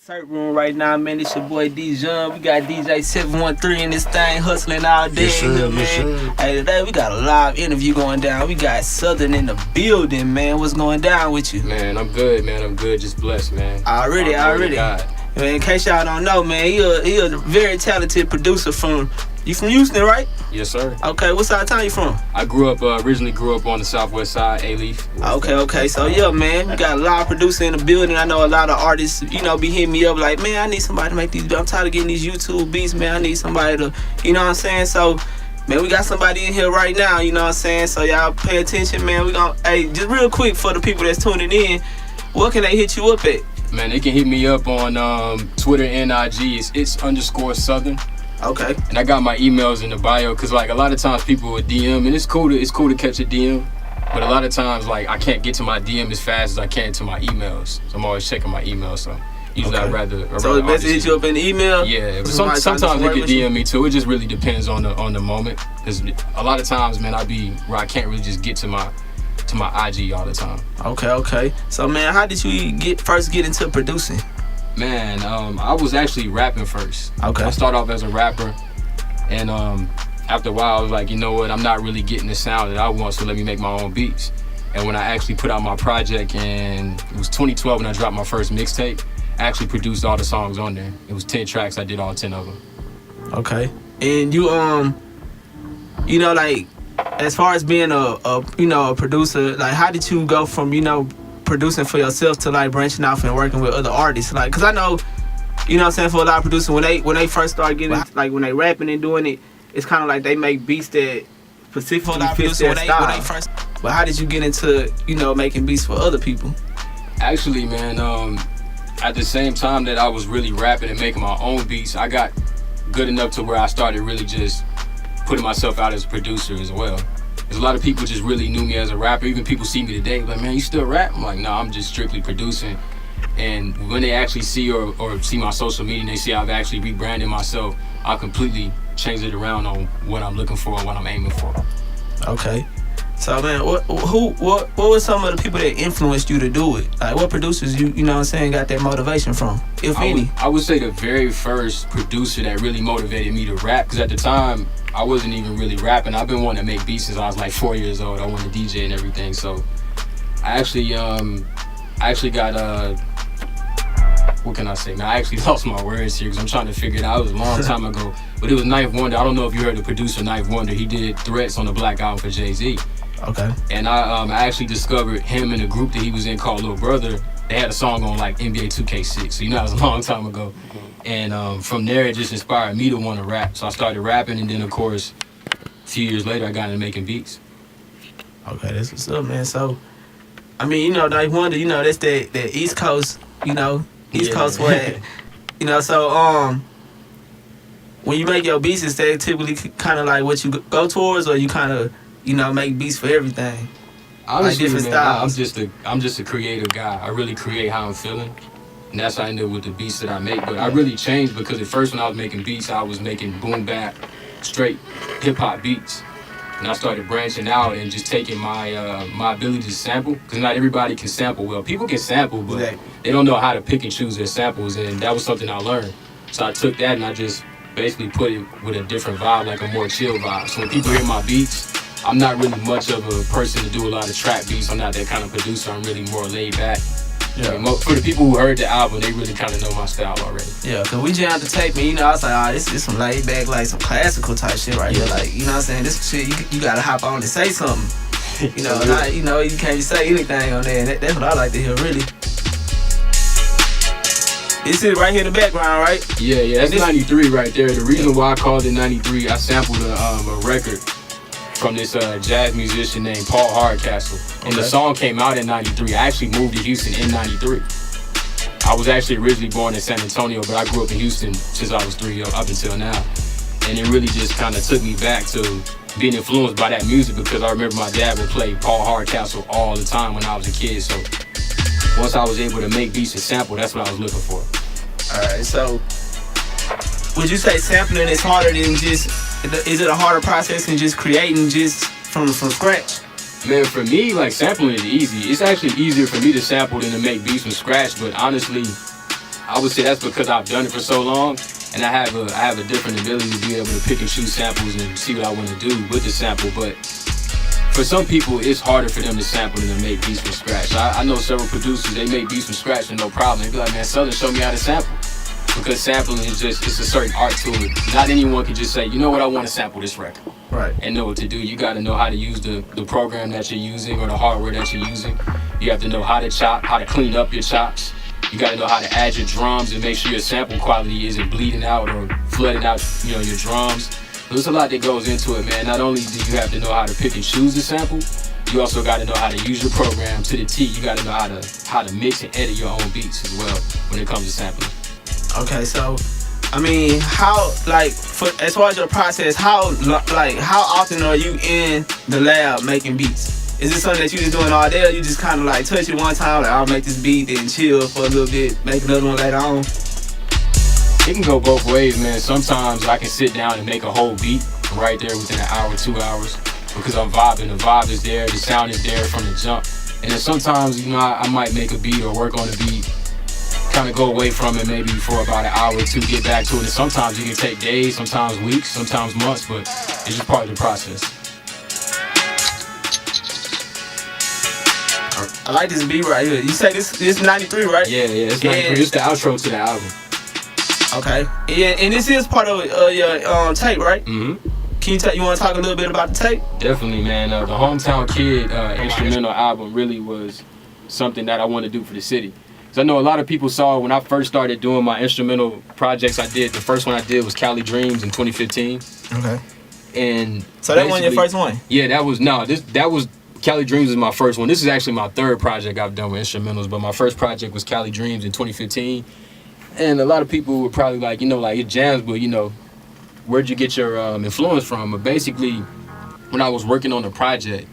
TheSyrupRoom right now, man. It's your boy D-John. We got DJ 713 in this thing, hustling all day in here, man. Hey, today we got a live interview going down. We got Southern in the building, man. What's going down with you? Man, I'm good, man. I'm good. Just blessed, man. Already. Man, in case y'all don't know, man, he a very talented producer from... You from Houston, right? Yes, sir. Okay, what side of town you from? I originally grew up on the southwest side, A-Leaf. Okay. So, yeah, man, we got a lot of producers in the building. I know a lot of artists, be hitting me up like, man, I need somebody to make these beats. I'm tired of getting these YouTube beats, man. I need somebody to, you know what I'm saying? So, man, we got somebody in here right now, you know what I'm saying? So, y'all pay attention, man. Hey, just real quick for the people that's tuning in, what can they hit you up at? Man, they can hit me up on Twitter and IG. It's _Southern. Okay. And I got my emails in the bio, cause like a lot of times people would DM, and it's cool to catch a DM, but a lot of times like I can't get to my DM as fast as I can to my emails. So I'm always checking my emails. So usually I'd rather. So it's best to hit you up in the email. Yeah, but sometimes they can DM me too. It just really depends on the moment, cause a lot of times, man, I be where I can't really just get to my IG all the time. Okay. So man, how did you first get into producing? Man, I was actually rapping first. Okay. I started off as a rapper, and after a while, I was like, you know what? I'm not really getting the sound that I want, so let me make my own beats. And when I actually put out my project, and it was 2012 when I dropped my first mixtape, I actually produced all the songs on there. It was 10 tracks. I did all 10 of them. Okay. And you like, as far as being a producer, like, how did you go from producing for yourself to like branching off and working with other artists? Like, cause I know, you know what I'm saying, for a lot of producers, when they first start getting, like when they rapping and doing it, it's kind of like they make beats that specifically fit their style. But how did you get into, making beats for other people? Actually, man, at the same time that I was really rapping and making my own beats, I got good enough to where I started really just putting myself out as a producer as well. There's a lot of people just really knew me as a rapper. Even people see me today, like, man, you still rap? I'm like, no, I'm just strictly producing. And when they actually see or see my social media and they see I've actually rebranded myself, I completely changed it around on what I'm looking for and what I'm aiming for. Okay. So, man, what were some of the people that influenced you to do it? Like, what producers you know what I'm saying, got that motivation from, if any? I would say the very first producer that really motivated me to rap, because at the time, I wasn't even really rapping. I've been wanting to make beats since I was like 4 years old. I wanted to DJ and everything. So I actually got what can I say? Man, I actually lost my words here because I'm trying to figure it out. It was a long time ago, but it was Ninth Wonder. I don't know if you heard the producer Ninth Wonder. He did Threats on the Black Album for Jay-Z. Okay. And I actually discovered him in a group that he was in called Little Brother. They had a song on like NBA 2K6, so that was a long time ago. And from there, it just inspired me to want to rap. So I started rapping, and then of course, a few years later, I got into making beats. Okay, that's what's up, man. So, I mean, Ninth Wonder, that's that East Coast, East Coast way. So when you make your beats, is that typically kind of like what you go towards, or you kind of, make beats for everything? Honestly, like different styles? I'm just a creative guy. I really create how I'm feeling, and that's how I end up with the beats that I make. But I really changed because at first when I was making beats, I was making boom bap, straight hip hop beats, and I started branching out and just taking my my ability to sample, because not everybody can sample well. People can sample, but they don't know how to pick and choose their samples, and that was something I learned. So I took that and I just basically put it with a different vibe, like a more chill vibe. So when people hear my beats, I'm not really much of a person to do a lot of trap beats. I'm not that kind of producer. I'm really more laid back. Yeah. For the people who heard the album, they really kind of know my style already. Yeah, because we jammed the tape, and I was like, this is some laid back, like some classical type shit right here. Like, you know what I'm saying? This shit, you gotta hop on and say something. You can't just say anything on there. And that's what I like to hear, really. This is right here in the background, right? Yeah, that's 93 right there. The reason why I called it 93, I sampled a record from this jazz musician named Paul Hardcastle. And the song came out in 93. I actually moved to Houston in 93. I was actually originally born in San Antonio, but I grew up in Houston since I was 3 up until now. And it really just kind of took me back to being influenced by that music, because I remember my dad would play Paul Hardcastle all the time when I was a kid. So once I was able to make beats and sample, that's what I was looking for. Alright, so would you say sampling is harder than is it a harder process than just creating just from scratch? Man, for me, like, sampling is easy. It's actually easier for me to sample than to make beats from scratch, but honestly, I would say that's because I've done it for so long, and I have a different ability to be able to pick and choose samples and see what I want to do with the sample. But for some people, it's harder for them to sample than to make beats from scratch. I know several producers, they make beats from scratch and no problem. They be like, man, Southern, show me how to sample. Because sampling is just, it's a certain art to it. Not anyone can just say, you know what, I want to sample this record. Right. And know what to do. You got to know how to use the program that you're using or the hardware that you're using. You have to know how to chop, how to clean up your chops. You got to know how to add your drums and make sure your sample quality isn't bleeding out or flooding out, you know, your drums. There's a lot that goes into it, man. Not only do you have to know how to pick and choose the sample, you also got to know how to use your program to the T. You got to know how to mix and edit your own beats as well when it comes to sampling. Okay, so I mean, how, like, as far as your process, how often are you in the lab making beats? Is this something that you just doing all day, or you just kind of like touch it one time, like I'll make this beat, then chill for a little bit, make another one later on? It can go both ways, man. Sometimes I can sit down and make a whole beat right there within an hour, 2 hours, because I'm vibing. The vibe is there, the sound is there from the jump. And then sometimes, you know, I might make a beat or work on a beat, kind of go away from it maybe for about an hour or two, get back to it. And sometimes you can take days, sometimes weeks, sometimes months, but it's just part of the process. I like this beat right here. You say this 93, right? Yeah, it's 93. It's the outro to the album. Okay. Yeah, and this is part of your tape, right? Mm-hmm. You want to talk a little bit about the tape? Definitely, man. The Hometown Kid instrumental album really was something that I wanted to do for the city. So I know a lot of people saw when I first started doing my instrumental projects I did. The first one I did was Cali Dreams in 2015. Okay. And so that wasn't your first one? Yeah, that was Cali Dreams is my first one. This is actually my third project I've done with instrumentals, but my first project was Cali Dreams in 2015. And a lot of people were probably like, you know, like, it jams, but, you know, where'd you get your influence from? But basically, when I was working on the project,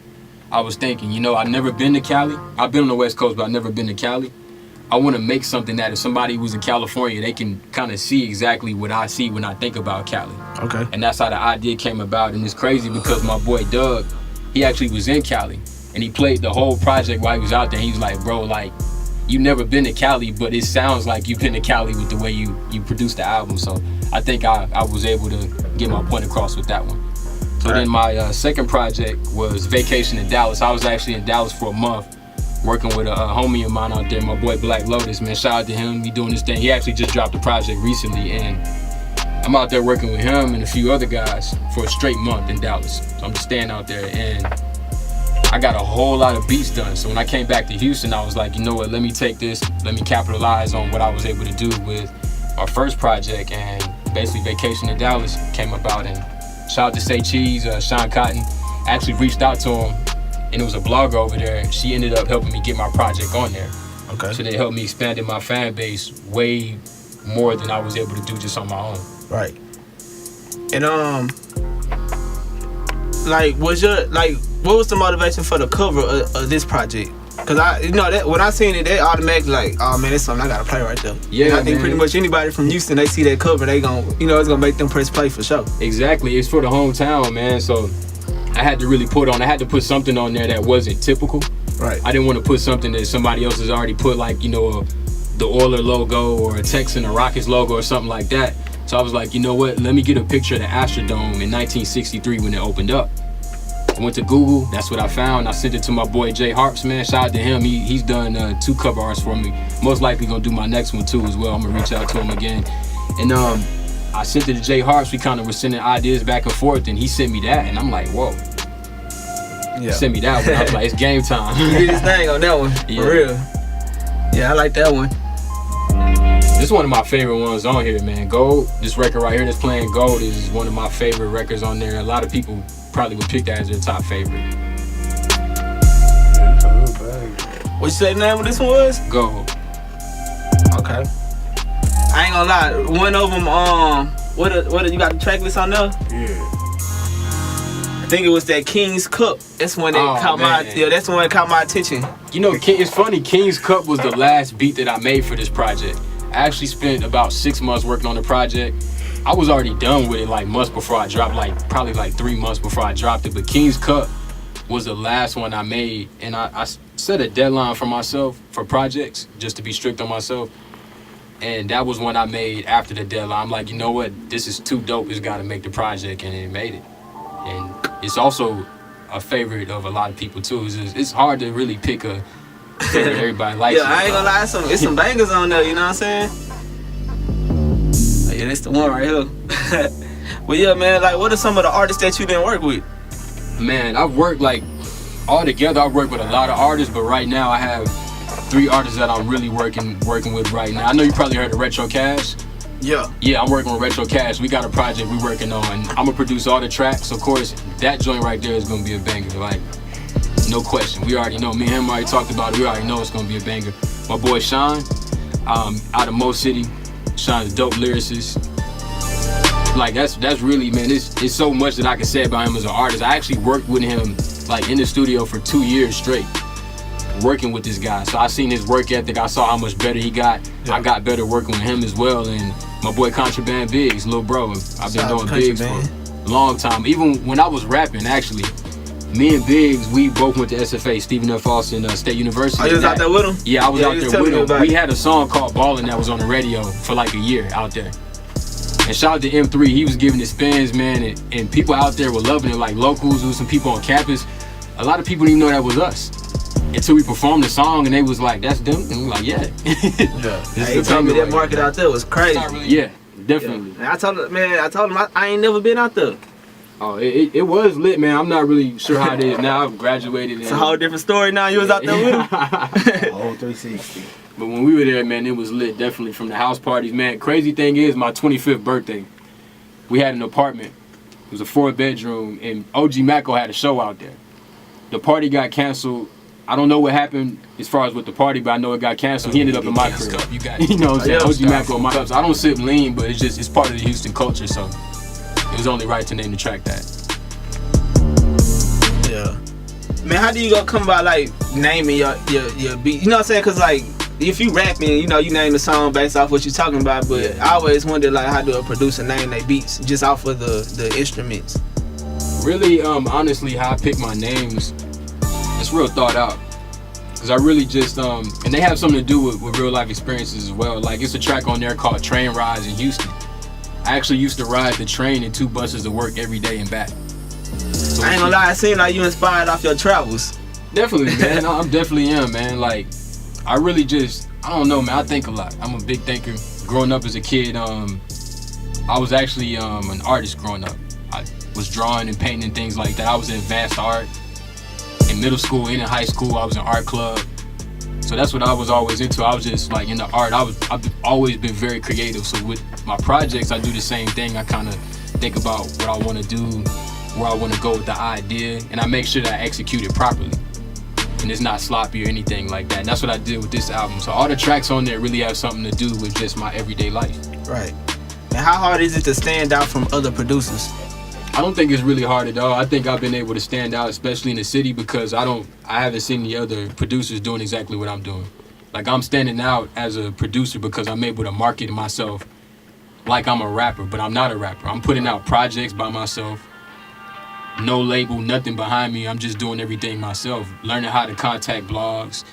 I was thinking, you know, I've never been to Cali. I've been on the West Coast, but I've never been to Cali. I want to make something that if somebody was in California, they can kind of see exactly what I see when I think about Cali. Okay. And that's how the idea came about. And it's crazy because my boy Doug, he actually was in Cali. And he played the whole project while he was out there. He was like, bro, like, you never been to Cali, but it sounds like you've been to Cali with the way you produced the album. So I think I was able to get my point across with that one. So then my second project was Vacation in Dallas. I was actually in Dallas for a month, working with a homie of mine out there, my boy Black Lotus, man. Shout out to him. He doing this thing. He actually just dropped a project recently, and I'm out there working with him and a few other guys for a straight month in Dallas. So I'm just staying out there, and I got a whole lot of beats done. So when I came back to Houston, I was like, you know what, let me take this, let me capitalize on what I was able to do with our first project, and basically Vacation in Dallas came about. And shout out to Say Cheese, Sean Cotton. I actually reached out to him, and it was a blogger over there, and she ended up helping me get my project on there. Okay. So they helped me expand in my fan base way more than I was able to do just on my own. Right. And what was the motivation for the cover of this project? Cause that when I seen it, they automatically like, oh man, that's something I gotta play right there. Yeah, and I think pretty much anybody from Houston, they see that cover, they gon', it's gonna make them press play for sure. Exactly, it's for the hometown, man. So I had to really I had to put something on there that wasn't typical. Right. I didn't want to put something that somebody else has already put, like, the Oiler logo or a Texan or Rockets logo or something like that. So I was like, you know what? Let me get a picture of the Astrodome in 1963 when it opened up. I went to Google. That's what I found. I sent it to my boy Jay Harps, man. Shout out to him. He's done 2 cover arts for me. Most likely gonna do my next one too as well. I'm gonna reach out to him again. And I sent it to Jay Harps. We kind of were sending ideas back and forth, and he sent me that, and I'm like, whoa. Yeah. He sent me that one. I was like, it's game time. He did his thing on that one. Yeah. For real. Yeah, I like that one. This is one of my favorite ones on here, man. Gold, this record right here that's playing Gold is one of my favorite records on there. A lot of people probably would pick that as their top favorite. What you say the name of this one was? Gold. Okay. I ain't gonna lie, one of them, what you got the track list on there? Yeah. I think it was that King's Cup. That's when that's the one that caught my attention. It's funny, King's Cup was the last beat that I made for this project. I actually spent about 6 months working on the project. I was already done with it like months before I dropped, probably 3 months before I dropped it. But King's Cup was the last one I made, and I set a deadline for myself for projects just to be strict on myself. And that was one I made after the deadline. I'm like, you know what? This is too dope. It's got to make the project, and it made it. And it's also a favorite of a lot of people too. It's hard to really pick a favorite everybody likes. Yeah, I ain't gonna lie, it's some bangers on there. You know what I'm saying? Yeah, that's the one right here. Well, yeah, man. Like, what are some of the artists that you didn't work with? Man, I've worked like all together. I've worked with a lot of artists, but right now I have 3 artists that I'm really working with right now. I know you probably heard of Retro Cash. Yeah. Yeah, I'm working with Retro Cash. We got a project we working on. I'm gonna produce all the tracks. Of course, that joint right there is gonna be a banger. Like, no question. We already know. Me and him already talked about it. We already know it's gonna be a banger. My boy Sean, out of Mo City. Sean's a dope lyricist. Like, that's really, man. It's so much that I can say about him as an artist. I actually worked with him like in the studio for 2 years straight, working with this guy. So I seen his work ethic. I saw how much better he got. Yeah. I got better working with him as well. And my boy Contraband Biggs, little bro, I've been doing Biggs for a long time. Even when I was rapping, actually, me and Biggs, we both went to SFA, Stephen F. Austin State University. Oh, you was out there with him? Yeah, I was out there with him. We had a song called Ballin' that was on the radio for like a year out there. And shout out to M3, he was giving his spins, man, and people out there were loving it, like locals, there was some people on campus. A lot of people didn't even know that was us until we performed the song, and they was like, "That's them," and we like, "Yeah." He told me that market out there was crazy. Really, yeah, definitely. Yeah. I told him, I ain't never been out there. Oh, it was lit, man. I'm not really sure how it is now. I've graduated. It's a whole different story now. You was out there with him. Whole 360. But when we were there, man, it was lit. Definitely from the house parties, man. Crazy thing is, my 25th birthday, we had an apartment. It was a 4-bedroom, and OG Macko had a show out there. The party got canceled. I don't know what happened as far as with the party, but I know it got canceled. He ended up in my crib. You know what I'm saying? OG Macko in my cups. I don't sip lean, but it's part of the Houston culture, so it was only right to name the track that. Yeah. Man, how do you come about like naming your beat? You know what I'm saying? Cause like if you rapping, you know, you name the song based off what you're talking about, but I always wonder like how do a producer name their beats just off of the instruments? Really, honestly, how I pick my names, it's real thought out. Cause I really just, and they have something to do with real life experiences as well. Like, it's a track on there called Train Rides in Houston. I actually used to ride the train and 2 buses to work every day and back. So I ain't gonna lie, it seems like you inspired off your travels. Definitely, man. I'm definitely am, man. Like, I really just, I don't know, man. I think a lot. I'm a big thinker. Growing up as a kid, I was actually an artist growing up. I was drawing and painting and things like that. I was in advanced art. In middle school and in high school, I was in art club. So that's what I was always into. I was just like into art. I've always been very creative. So with my projects, I do the same thing. I kind of think about what I want to do, where I want to go with the idea, and I make sure that I execute it properly. And it's not sloppy or anything like that. And that's what I did with this album. So all the tracks on there really have something to do with just my everyday life. Right. And how hard is it to stand out from other producers? I don't think it's really hard at all. I think I've been able to stand out, especially in the city, because I haven't seen the other producers doing exactly what I'm doing. Like, I'm standing out as a producer because I'm able to market myself like I'm a rapper, but I'm not a rapper. I'm putting out projects by myself. No label, nothing behind me. I'm just doing everything myself. Learning how to contact blogs,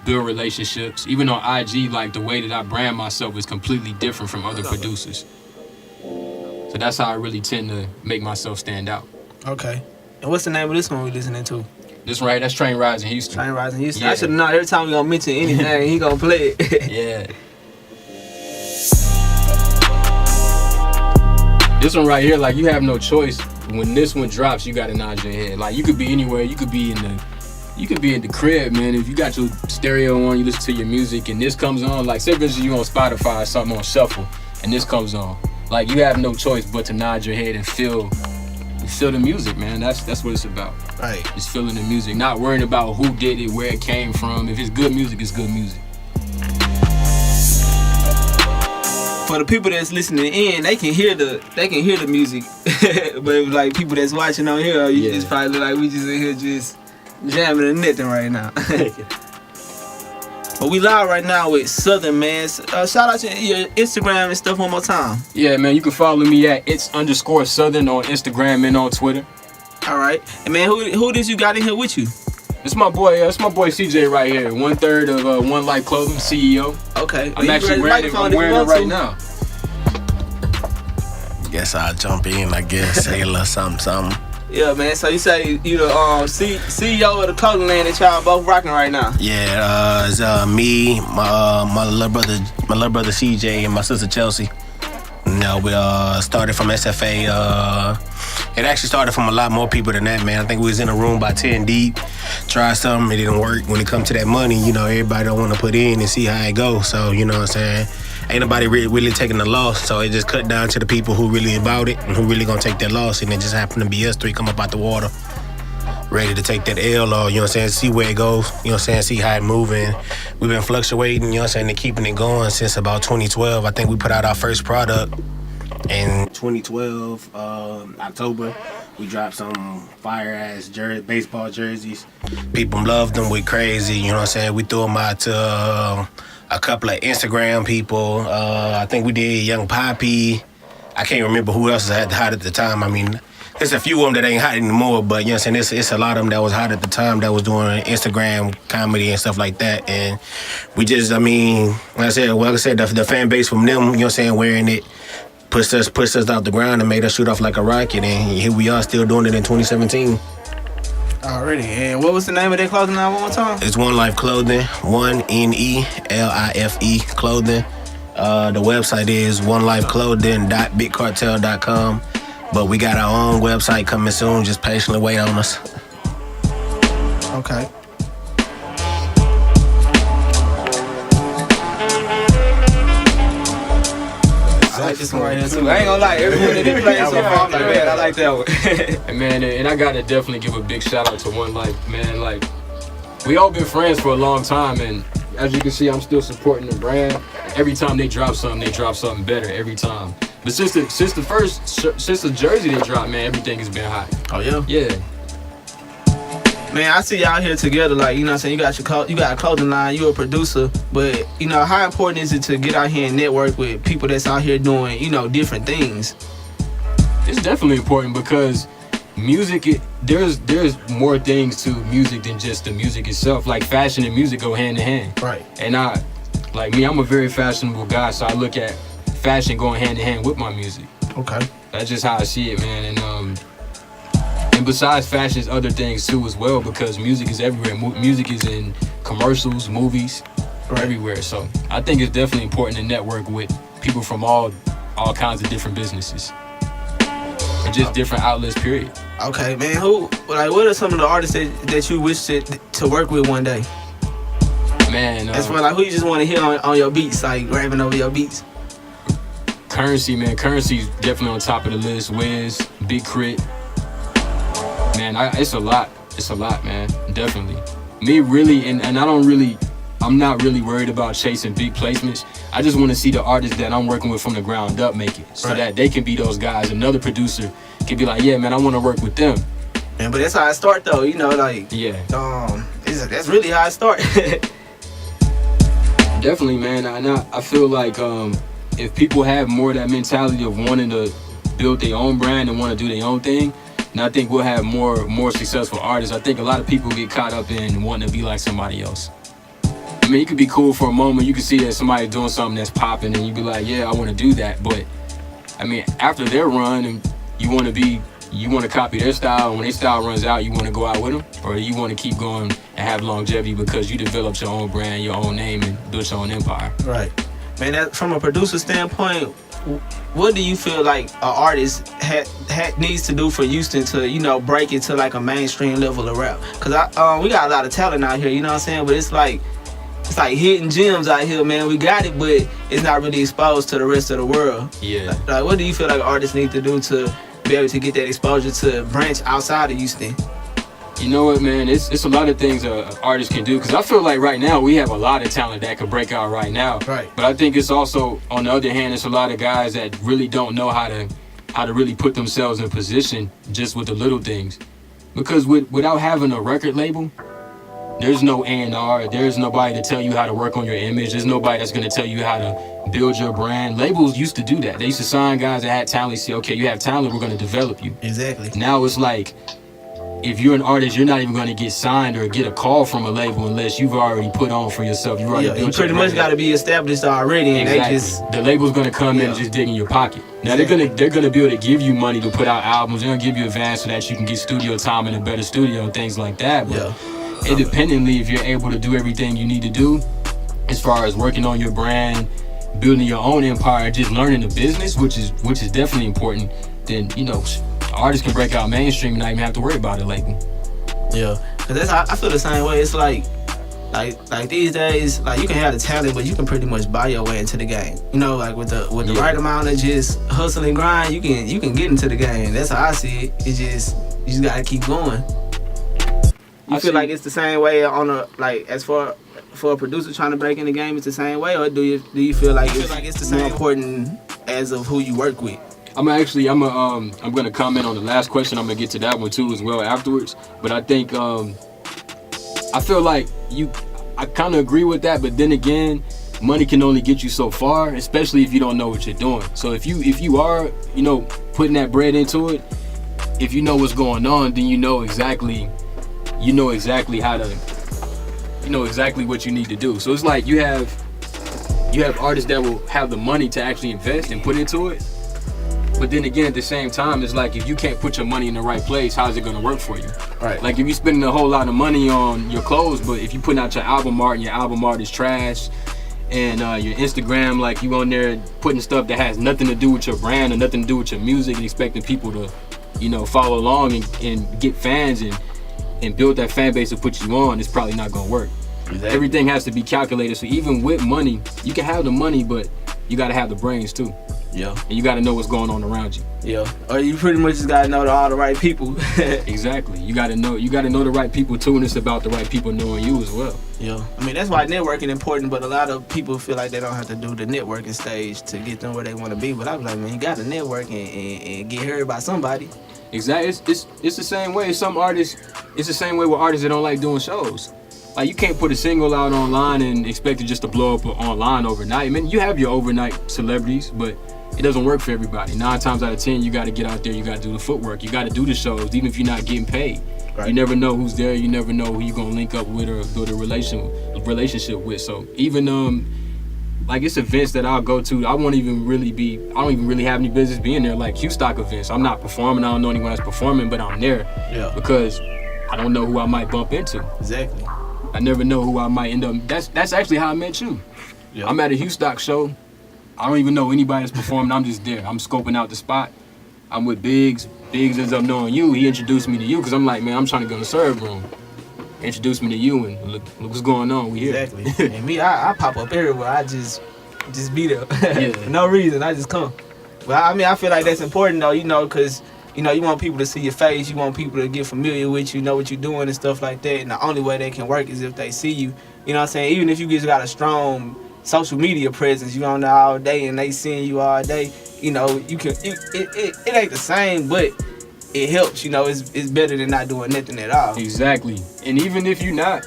build relationships. Even on IG, like, the way that I brand myself is completely different from other producers. So that's how I really tend to make myself stand out. Okay. And what's the name of this one we're listening to? This one right, that's Train Rides in Houston. Train Rides in Houston. Yeah. I should have known every time we gonna mention anything, he gonna play it. Yeah. This one right here, like, you have no choice. When this one drops, you gotta nod your head. Like, you could be anywhere. You could be in the crib, man. If you got your stereo on, you listen to your music, and this comes on. Like, say for instance, you on Spotify or something on shuffle, and this comes on. Like, you have no choice but to nod your head and feel the music, man. That's what it's about. Right. Just feeling the music, not worrying about who did it, where it came from. If it's good music, it's good music. For the people that's listening in, they can hear the music. But like people that's watching on here, you just probably look like we just in here just jamming and nothing right now. But we live right now with Southern, man. Shout out to your Instagram and stuff one more time. Yeah, man, you can follow me at its_Southern on Instagram and on Twitter. All right. And man, who did you got in here with you? It's my boy. It's my boy CJ right here. 1/3 of One Life Clothing, CEO. Okay. I'm actually wearing it. I'm wearing it right now. Guess I'll jump in. I guess say a little something. Yeah, man. So you say you the CEO of the clothing line that y'all both rocking right now? Yeah, it's me, my little brother CJ, and my sister Chelsea. You know, we started from SFA. It actually started from a lot more people than that, man. I think we was in a room by 10 deep. Tried something, it didn't work. When it comes to that money, you know, everybody don't want to put in and see how it goes. So, you know what I'm saying? Ain't nobody really taking the loss. So it just cut down to the people who really about it and who really gonna take that loss. And it just happened to be us three come up out the water, ready to take that L or, you know what I'm saying, see where it goes, you know what I'm saying, see how it moving. We've been fluctuating, you know what I'm saying, and keeping it going since about 2012. I think we put out our first product in 2012, October. We dropped some fire-ass baseball jerseys. People loved them. We crazy, you know what I'm saying? We threw them out to a couple of Instagram people. I think we did Young Poppy. I can't remember who else was hot at the time. I mean, there's a few of them that ain't hot anymore, but you know what I'm saying, it's a lot of them that was hot at the time that was doing Instagram comedy and stuff like that. And we just, I mean, like I said, the fan base from them, you know what I'm saying, wearing it, pushed us out the ground and made us shoot off like a rocket. And here we are still doing it in 2017. Already. And what was the name of that clothing line one more time? It's One Life Clothing, 1NELIFE Clothing. The website is onelifeclothing.bigcartel.com. But we got our own website coming soon. Just patiently wait on us. Okay. I like this one right here too. I ain't gonna lie, everyone that they play so far, I'm like, man, I like that one. And man, and I gotta definitely give a big shout out to One Life, man. Like, we all been friends for a long time, and as you can see, I'm still supporting the brand. Every time they drop something better every time. But since the jersey they dropped, man, everything has been hot. Oh yeah? Yeah. Man, I see y'all here together, like, you know what I'm saying, you got a clothing line, you a producer, but, you know, how important is it to get out here and network with people that's out here doing, you know, different things? It's definitely important because music, there's more things to music than just the music itself. Like, fashion and music go hand in hand. Right. And I'm a very fashionable guy, so I look at fashion going hand in hand with my music. Okay. That's just how I see it, man. And besides fashion, is other things too as well, because music is everywhere. Music is in commercials, movies, everywhere. So I think it's definitely important to network with people from all kinds of different businesses and just different outlets, period. Okay, man. What are some of the artists that you wish to work with one day? Man, that's why, like, who you just want to hear on your beats, like rapping over your beats? Currency, man. Currency's definitely on top of the list. Wiz, Big Crit. Man, it's a lot, man. Definitely. Me really, and I'm not really worried about chasing big placements. I just want to see the artists that I'm working with from the ground up make it, so that they can be those guys. Another producer can be like, yeah, man, I want to work with them. Man, but that's how I start, though. You know, like, yeah. That's really how I start. Definitely, man. I feel like if people have more of that mentality of wanting to build their own brand and want to do their own thing, and I think we'll have more successful artists. I think a lot of people get caught up in wanting to be like somebody else. I mean, you could be cool for a moment. You can see that somebody's doing something that's popping, and you be like, yeah, I want to do that. But I mean, after their run, and you want to copy their style, and when their style runs out, you want to go out with them, or you want to keep going and have longevity because you developed your own brand, your own name, and built your own empire. Right. Man, from a producer standpoint, what do you feel like an artist needs to do for Houston to, you know, break it to like a mainstream level of rap? Cause we got a lot of talent out here, you know what I'm saying? But it's like hidden gems out here, man. We got it, but it's not really exposed to the rest of the world. Yeah. Like, what do you feel like artists need to do to be able to get that exposure to branch outside of Houston? You know what, man? It's a lot of things artists can do, because I feel like right now we have a lot of talent that could break out right now. Right. But I think it's also, on the other hand, it's a lot of guys that really don't know how to really put themselves in position just with the little things. Because without having a record label, there's no A&R. There's nobody to tell you how to work on your image. There's nobody that's going to tell you how to build your brand. Labels used to do that. They used to sign guys that had talent, say, okay, you have talent, we're going to develop you. Exactly. Now it's like, if you're an artist, you're not even going to get signed or get a call from a label unless you've already put on for yourself. You already Yeah, you built pretty your much brand. got to be established already, and Exactly. they just The label's gonna come in and just dig in your pocket. Now they're gonna be able to give you money to put out albums. They're gonna give you advance so that you can get studio time in a better studio and things like that. But independently, if you're able to do everything you need to do, as far as working on your brand, building your own empire, just learning the business, which is definitely important, then artists can break out mainstream and not even have to worry about a label. Yeah, cause that's I feel the same way. It's like these days, like you can have the talent, but you can pretty much buy your way into the game. Like with the right amount of just hustle and grind, you can get into the game. That's how I see it. You just gotta keep going. You feel like it's the same way as for a producer trying to break in the game, it's the same way, or do you feel like it's the same more important as of who you work with? I'm gonna comment on the last question. I'm gonna get to that one too as well afterwards. But I think I feel like I kind of agree with that. But then again, money can only get you so far, especially if you don't know what you're doing. So if you are putting that bread into it, if you know what's going on, then you know exactly how to exactly what you need to do. So it's like you have artists that will have the money to actually invest and put into it. But then again, at the same time, it's like if you can't put your money in the right place, how's it gonna work for you? Right. Like if you're spending a whole lot of money on your clothes, but if you putting out your album art and your album art is trash, and your Instagram, like you on there putting stuff that has nothing to do with your brand or nothing to do with your music and expecting people to, follow along and get fans and build that fan base to put you on, it's probably not gonna work. Exactly. Everything has to be calculated. So even with money, you can have the money, but you gotta have the brains too. Yeah. And you gotta know what's going on around you. Yeah. Or you pretty much just gotta know all the right people. Exactly. You gotta know the right people too, and it's about the right people knowing you as well. Yeah. I mean, that's why networking important, but a lot of people feel like they don't have to do the networking stage to get them where they want to be. But I was like, man, you gotta network and get heard by somebody. Exactly. It's the same way. It's the same way with artists that don't like doing shows. Like you can't put a single out online and expect it just to blow up online overnight. I mean, you have your overnight celebrities, but it doesn't work for everybody. 9 times out of 10, you got to get out there. You got to do the footwork. You got to do the shows, even if you're not getting paid. Right. You never know who's there. You never know who you're gonna link up with or build a relationship with. So even like it's events that I'll go to, I don't even really have any business being there. Like Q-Stock events, I'm not performing. I don't know anyone that's performing, but I'm there because I don't know who I might bump into. Exactly. I never know who I might end up. That's actually how I met you. Yep. I'm at a Q-Stock show. I don't even know anybody that's performing. I'm just there. I'm scoping out the spot. I'm with Biggs. Biggs ends up knowing you. He introduced me to you because I'm like, man, I'm trying to go to the TheSyrupRoom. Introduced me to you and look what's going on. We here. Exactly. And me, I pop up everywhere. I just be there. For no reason. I just come. But I mean, I feel like that's important though, because you want people to see your face. You want people to get familiar with you, know what you're doing and stuff like that. And the only way they can work is if they see you. You know what I'm saying? Even if you just got a strong social media presence, you on there all day and they seeing you all day, you can. It ain't the same, but it helps. It's better than not doing nothing at all. Exactly. And even if you're not,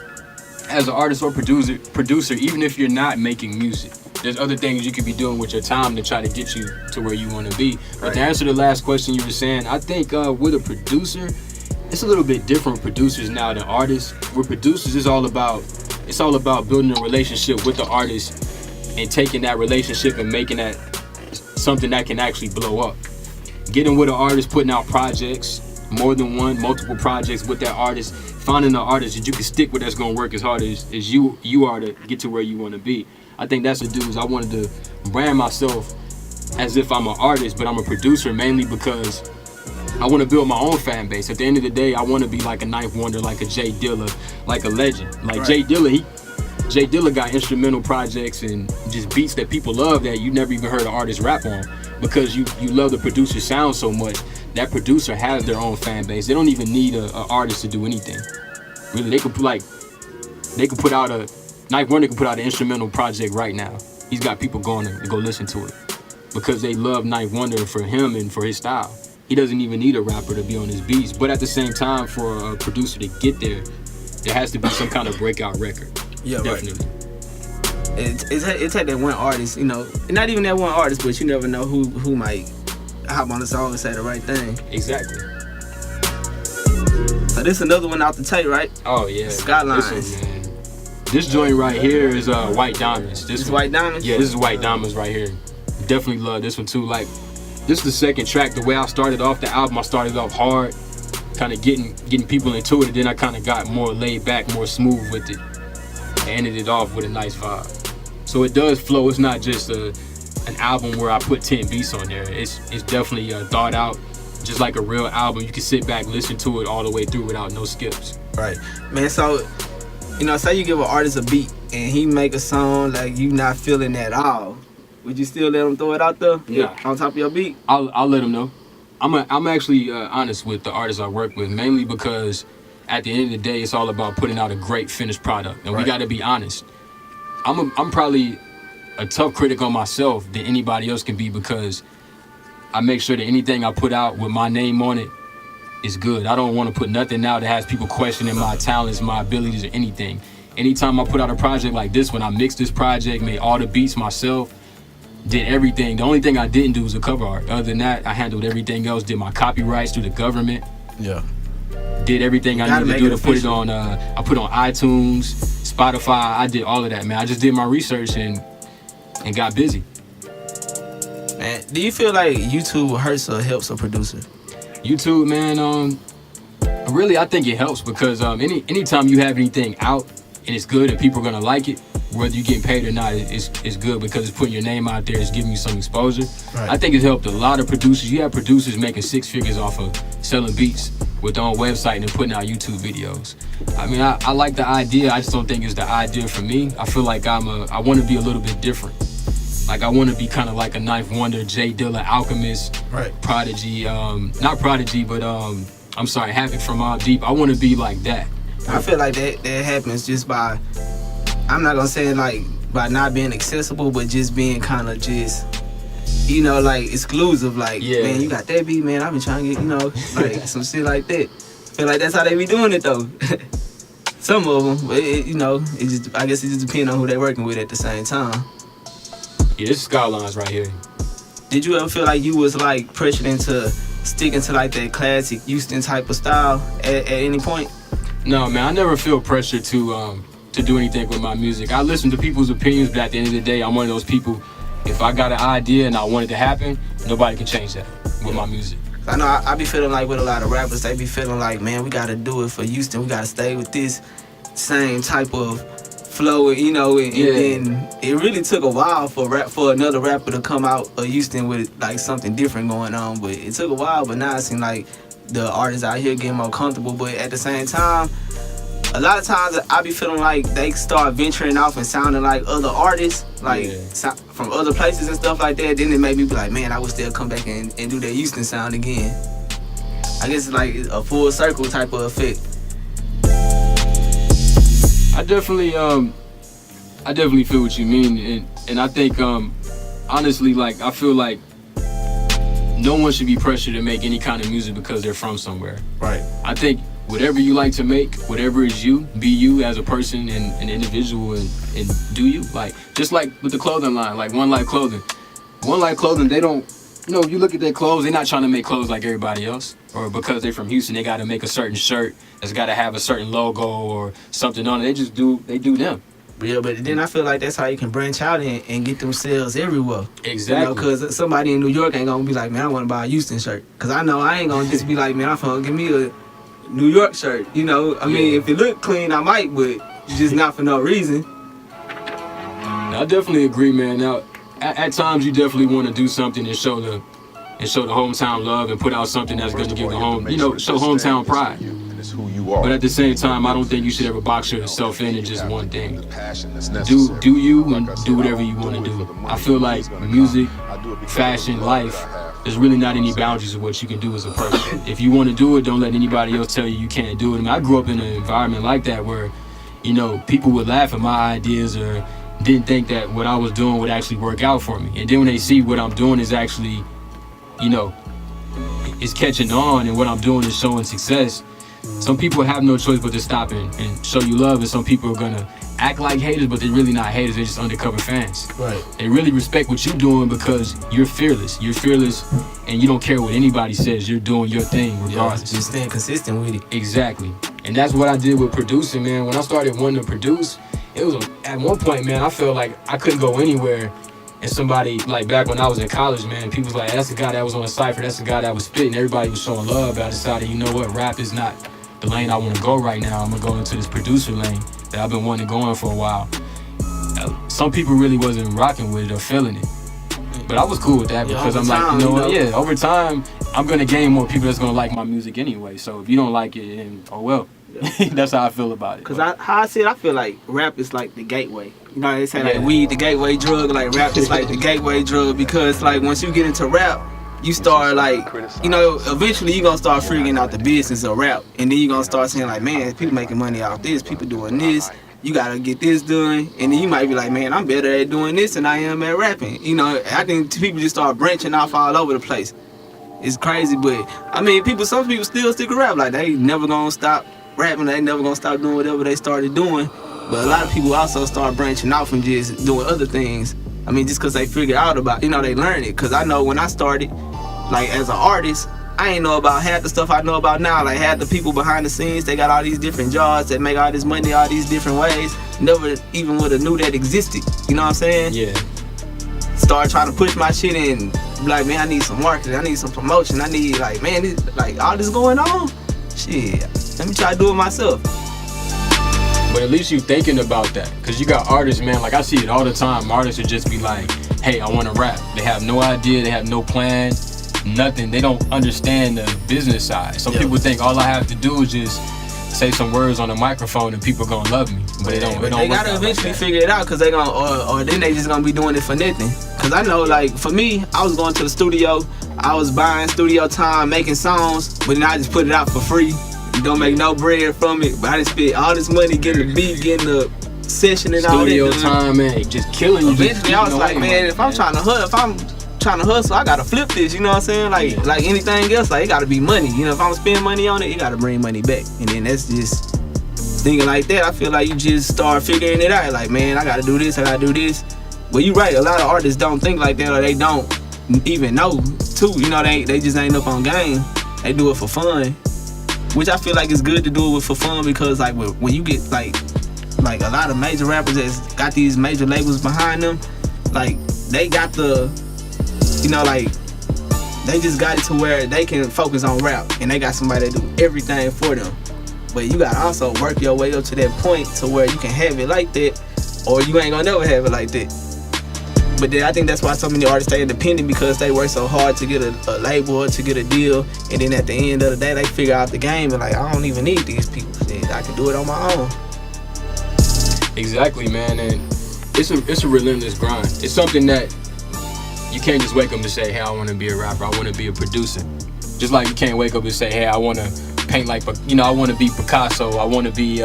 as an artist or producer, even if you're not making music, there's other things you could be doing with your time to try to get you to where you want to be. But to answer the last question you were saying, I think with a producer, it's a little bit different with producers now than artists. With producers, it's all about building a relationship with the artist and taking that relationship and making that something that can actually blow up. Getting with an artist, putting out projects, more than one, multiple projects with that artist, finding an artist that you can stick with that's gonna work as hard as you are to get to where you want to be. I think that's the dudes. I wanted to brand myself as if I'm an artist, but I'm a producer mainly because I want to build my own fan base. At the end of the day, I want to be like a Ninth Wonder, like a Jay Dilla, like a legend. Like Jay Dilla got instrumental projects and just beats that people love that you never even heard an artist rap on because you love the producer's sound so much. That producer has their own fan base. They don't even need an artist to do anything. Really, Ninth Wonder can put out an instrumental project right now. He's got people going to go listen to it because they love Ninth Wonder for him and for his style. He doesn't even need a rapper to be on his beats. But at the same time, for a producer to get there has to be some kind of breakout record. Yeah, definitely. Right. It's like that one artist, not even that one artist, but you never know who might hop on the song and say the right thing. Exactly. So this another one out the tape, right? Oh yeah. Skylines. This one, man. This joint right here is White Diamonds. This one, White Diamonds? Yeah, this is White Diamonds right here. Definitely love this one too. Like, this is the second track. The way I started off the album, I started off hard, kind of getting people into it, and then I kind of got more laid back, more smooth with it, and ended it off with a nice vibe. So it does flow. It's not just an album where I put 10 beats on there. It's definitely thought out, just like a real album. You can sit back, listen to it all the way through without no skips. Right, man. So, you know, say you give an artist a beat and he make a song like you not feeling at all. Would you still let him throw it out there? Yeah. On top of your beat? I'll let him know. I'm actually honest with the artists I work with, mainly because at the end of the day, it's all about putting out a great finished product, and we got to be honest. I'm probably a tough critic on myself than anybody else can be, because I make sure that anything I put out with my name on it is good. I don't want to put nothing out that has people questioning my talents, my abilities, or anything. Anytime I put out a project like this one, I mixed this project, made all the beats myself, did everything. The only thing I didn't do was a cover art. Other than that, I handled everything else, did my copyrights through the government. Yeah. Did everything I needed to do to put it on, I put on iTunes, Spotify, I did all of that, man. I just did my research and got busy. Man, do you feel like YouTube hurts or helps a producer? YouTube, man, really I think it helps, because anytime you have anything out and it's good and people are gonna like it, whether you get paid or not, it's good, because it's putting your name out there, it's giving you some exposure. Right. I think it's helped a lot of producers. You have producers making 6 figures off of selling beats with their own website and putting out YouTube videos. I mean, I like the idea. I just don't think it's the idea for me. I feel like I want to be a little bit different. Like, I want to be kind of like a Knife Wonder, Jay Dilla, Alchemist, right. Prodigy, not Prodigy, but I'm sorry, Havoc from Mobb Deep. I want to be like that. I feel like that happens just by, I'm not gonna say like by not being accessible, but just being kind of just, you know, like exclusive. Like, man, you got that beat, man. I've been trying to get, you know, like some shit like that. I feel like that's how they be doing it though. Some of them, but you know, I guess it just depends on who they working with at the same time. Yeah, this is Skylines right here. Did you ever feel like you was like pressured into sticking to like that classic Houston type of style at any point? No, man, I never feel pressure to do anything with my music. I listen to people's opinions, but at the end of the day, I'm one of those people, if I got an idea and I want it to happen, nobody can change that with my music. I know I be feeling like with a lot of rappers, they be feeling like, man, we gotta do it for Houston. We gotta stay with this same type of flow, you know, and it really took a while for another rapper to come out of Houston with like something different going on. But it took a while, but now it seems like the artists out here getting more comfortable. But at the same time, a lot of times I be feeling like they start venturing off and sounding like other artists, like from other places and stuff like that. Then it made me be like, man, I would still come back and do that Houston sound again. I guess it's like a full circle type of effect. I definitely feel what you mean, and I think honestly, like, I feel like no one should be pressured to make any kind of music because they're from somewhere. Right. I think whatever you like to make, whatever is you, be you as a person and an individual, and do you. Like, just like with the clothing line, like One Life Clothing. One Life Clothing, they don't, you know, if you look at their clothes, they're not trying to make clothes like everybody else. Or because they're from Houston, they got to make a certain shirt that's got to have a certain logo or something on it. They do them. Yeah, but then I feel like that's how you can branch out and get them sales everywhere. Exactly. You know, because somebody in New York ain't going to be like, man, I want to buy a Houston shirt. Because I know I ain't going to just be like, man, I'm going to give me a New York shirt. You know, I mean, if it look clean, I might, but just not for no reason. I definitely agree, man. Now, at times you definitely want to do something and show the hometown love and put out something that's going to give the home, you know, show hometown pride. But at the same time, I don't think you should ever box yourself in just one thing. Do you and do whatever you want to do. I feel like music, fashion, life, there's really not any boundaries of what you can do as a person. If you want to do it, don't let anybody else tell you can't do it. I mean, I grew up in an environment like that where, you know, people would laugh at my ideas or didn't think that what I was doing would actually work out for me. And then when they see what I'm doing is actually, you know, is catching on and what I'm doing is showing success, some people have no choice but to stop and show you love, and some people are gonna act like haters, but they're really not haters. They're just undercover fans. Right. They really respect what you're doing because you're fearless. You're fearless, and you don't care what anybody says. You're doing your thing regardless. Just staying consistent with it. Exactly. And that's what I did with producing, man. When I started wanting to produce, it was at one point, man, I felt like I couldn't go anywhere. And somebody, like back when I was in college, man, people was like, that's the guy that was on the cypher, that's the guy that was spitting. Everybody was showing love. But I decided, you know what, rap is not the lane I want to go right now. I'm going to go into this producer lane that I've been wanting to go in for a while. Some people really wasn't rocking with it or feeling it. But I was cool with that because I'm like, you know what, over time, I'm going to gain more people that's going to like my music anyway. So if you don't like it, then, oh well. That's how I feel about it. Cause how I see it, I feel like rap is like the gateway. You know, they say like weed the gateway drug, like rap is like the gateway drug because like once you get into rap, you start like, you know, eventually you gonna start figuring out the business of rap, and then you gonna start saying like, man, people making money off this, people doing this. You gotta get this done, and then you might be like, man, I'm better at doing this than I am at rapping. You know, I think people just start branching off all over the place. It's crazy, but I mean, some people still stick with rap. Like they never gonna stop rapping, they never gonna stop doing whatever they started doing. But a lot of people also start branching off and just doing other things. I mean, just cause they figure out about, you know, they learn it. Cause I know when I started, like as an artist, I ain't know about half the stuff I know about now. Like half the people behind the scenes, they got all these different jobs that make all this money all these different ways. Never even would have knew that existed. You know what I'm saying? Yeah. Start trying to push my shit in. Be like, man, I need some marketing, I need some promotion, I need like, man, like all this going on. Shit, let me try to do it myself. But at least you thinking about that. Cause you got artists, man, like I see it all the time. Artists would just be like, hey, I wanna rap. They have no idea, they have no plan, nothing. They don't understand the business side. Some people think all I have to do is just say some words on the microphone and people gonna love me. But they don't. They gotta eventually figure it out, cause they gonna, or then they just gonna be doing it for nothing. Cause I know, like for me, I was going to the studio, I was buying studio time, making songs, but then I just put it out for free. Don't make no bread from it, but I just spent all this money getting the beat, getting the session and all that. Studio time, man, just killing you. Eventually, I was like, man, if I'm trying to hustle, I gotta flip this. You know what I'm saying? Like anything else, like it gotta be money. You know, if I'm spending money on it, it gotta bring money back. And then that's just thinking like that. I feel like you just start figuring it out. Like, man, I gotta do this, I gotta do this. But you're right. A lot of artists don't think like that, or they don't even know too. You know, they just ain't up on game. They do it for fun. Which I feel like it's good to do it for fun because like when you get like a lot of major rappers that's got these major labels behind them, like they got the, you know, like they just got it to where they can focus on rap and they got somebody that do everything for them. But you gotta also work your way up to that point to where you can have it like that, or you ain't gonna never have it like that. But then I think that's why so many artists stay independent, because they work so hard to get a label or to get a deal, and then at the end of the day they figure out the game and like, I don't even need these people. Shit, I can do it on my own. Exactly, man, and it's a relentless grind. It's something that you can't just wake up and say, hey, I want to be a rapper, I want to be a producer. Just like you can't wake up and say, hey, I want to paint like, you know, I want to be Picasso, I want to be,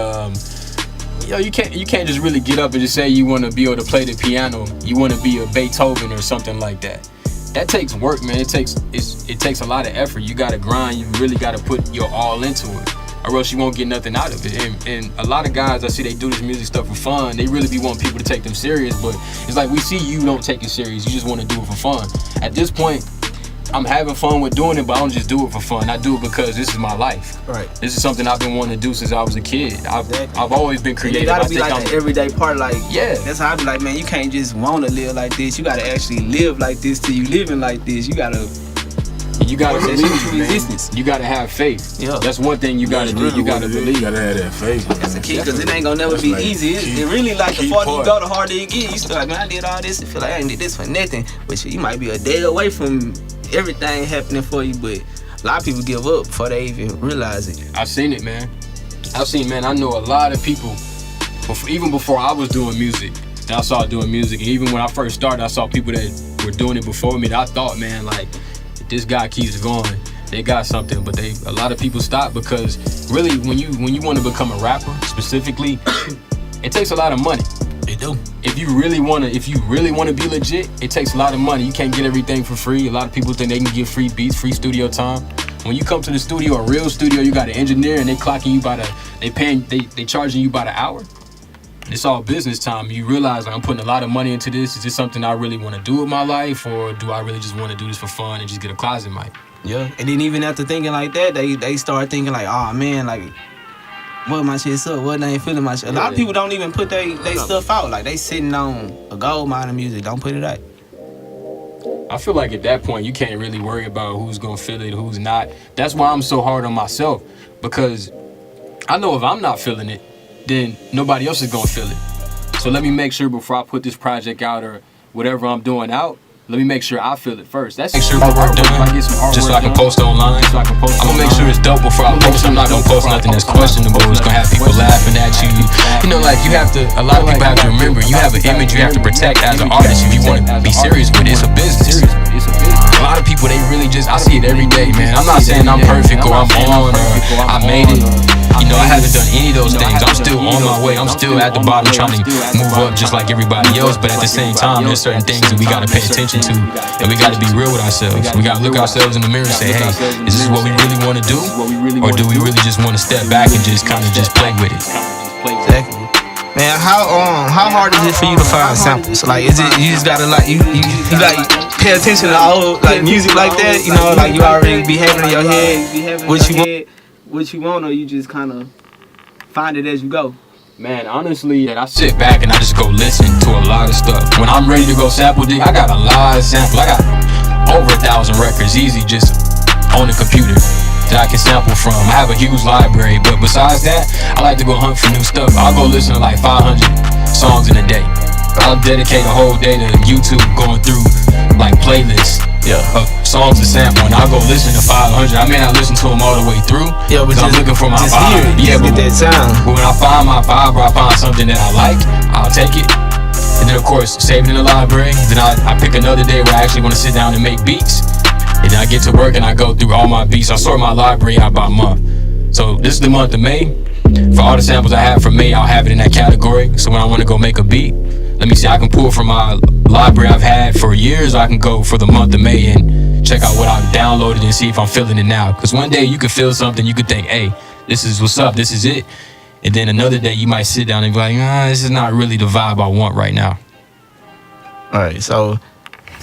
you know, you can't just really get up and just say you want to be able to play the piano. You want to be a Beethoven or something like that. That takes work, man. It takes a lot of effort. You gotta grind. You really gotta put your all into it, or else you won't get nothing out of it. And a lot of guys I see, they do this music stuff for fun. They really be wanting people to take them serious, but it's like we see you don't take it serious. You just want to do it for fun. At this point, I'm having fun with doing it, but I don't just do it for fun. I do it because this is my life. Right. This is something I've been wanting to do since I was a kid. I've always been creative. It gotta be like an everyday part. Like, yeah. That's how I be like, man, you can't just want to live like this. You gotta actually live like this till you living like this. You gotta believe, man. You gotta have faith. Yeah. That's one thing you gotta do. You gotta believe. You gotta have that faith. That's the key, because it ain't gonna never be easy. It really like the farther you go, the harder it get. You still like, man, I did all this. I feel like I ain't did this for nothing. But shit, you might be a day away from everything happening for you, but a lot of people give up before they even realize it. I've seen it, man. I know a lot of people, even before I was doing music, that I saw doing music. And even when I first started, I saw people that were doing it before me that I thought, man, like, if this guy keeps going, they got something. But a lot of people stop because really, when you want to become a rapper specifically, it takes a lot of money. They do. If you really want to be legit, it takes a lot of money. You can't get everything for free. A lot of people think they can get free beats, free studio time. When you come to the studio, a real studio, you got an engineer and they clocking you by they charging you by the hour. it's all business time. You realize like I'm putting a lot of money into this. Is this something I really want to do with my life, or do I really just want to do this for fun and just get a closet mic? Yeah, and then even after thinking like that, they start thinking like, oh man, like, what my shit's up, what they ain't feeling my shit. A lot of people don't even put they stuff out. Like, they sitting on a gold mine of music, don't put it out. I feel like at that point, you can't really worry about who's gonna feel it, who's not. That's why I'm so hard on myself, because I know if I'm not feeling it, then nobody else is gonna feel it. So let me make sure before I put this project out or whatever I'm doing out, let me make sure I feel it first. That's make sure the work done, just so I can post online. I'm gonna make sure it's dope before I post. I'm not gonna post nothing that's questionable. It's gonna have people laughing at you. You know, like you have to. A lot of people have to remember you have an image you have to protect as an artist. If you want to be serious with it, it's a business. A lot of people, they really just, I see it every day, man. I'm not saying I'm perfect or I'm on or I made it. You know, I haven't done any of those things. I'm still on my way. I'm still at the bottom trying to move up just like everybody else. But at the same time, there's certain things that we gotta pay attention to, and we gotta be real with ourselves. We gotta look ourselves in the mirror and say, hey, is this what we really want to do, or do we really just want to step back and just kind of just play with it? Exactly. Man, how hard is it for you to find samples? Like, is it you just gotta like you like pay attention to all like music like that? You know, like you already be having in your head what you want, or you just kind of find it as you go? Man, honestly, I sit back and I just go listen to a lot of stuff. When I'm ready to go sample dig, I got a lot of samples. I got over 1,000 records easy just on the computer that I can sample from. I have a huge library, but besides that, I like to go hunt for new stuff. I'll go listen to like 500 songs in a day. I'll dedicate a whole day to YouTube going through like playlists of songs to sample, and I'll go listen to 500. I may not listen to them all the way through, but I'm looking for my just vibe. Hear it, get that sound. But when I find my vibe or I find something that I like, I'll take it. And then of course, save it in the library. Then I pick another day where I actually want to sit down and make beats. And then I get to work and I go through all my beats. I sort my library out by month. So this is the month of May. For all the samples I have for May, I'll have it in that category. So when I want to go make a beat, let me see, I can pull from my library I've had for years. I can go for the month of May and check out what I've downloaded and see if I'm feeling it now. Because one day you could feel something, you could think, hey, this is what's up, this is it. And then another day you might sit down and be like, this is not really the vibe I want right now. Alright, so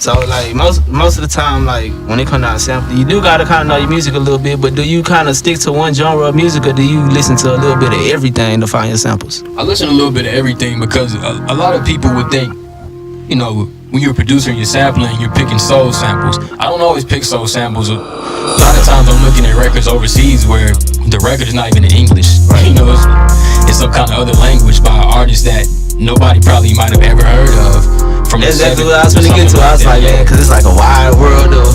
like most of the time, like when it comes down to sampling, you do gotta kind of know your music a little bit, but do you kind of stick to one genre of music, or do you listen to a little bit of everything to find your samples? I listen to a little bit of everything because a lot of people would think, you know, when you're a producer and you're sampling, you're picking soul samples. I don't always pick soul samples. A lot of times I'm looking at records overseas where the record is not even in English. Right. You know, it's some kind of other language by an artist that nobody probably might have ever heard of. That's exactly what I was gonna get to. I was like, man, cause it's like a wide world of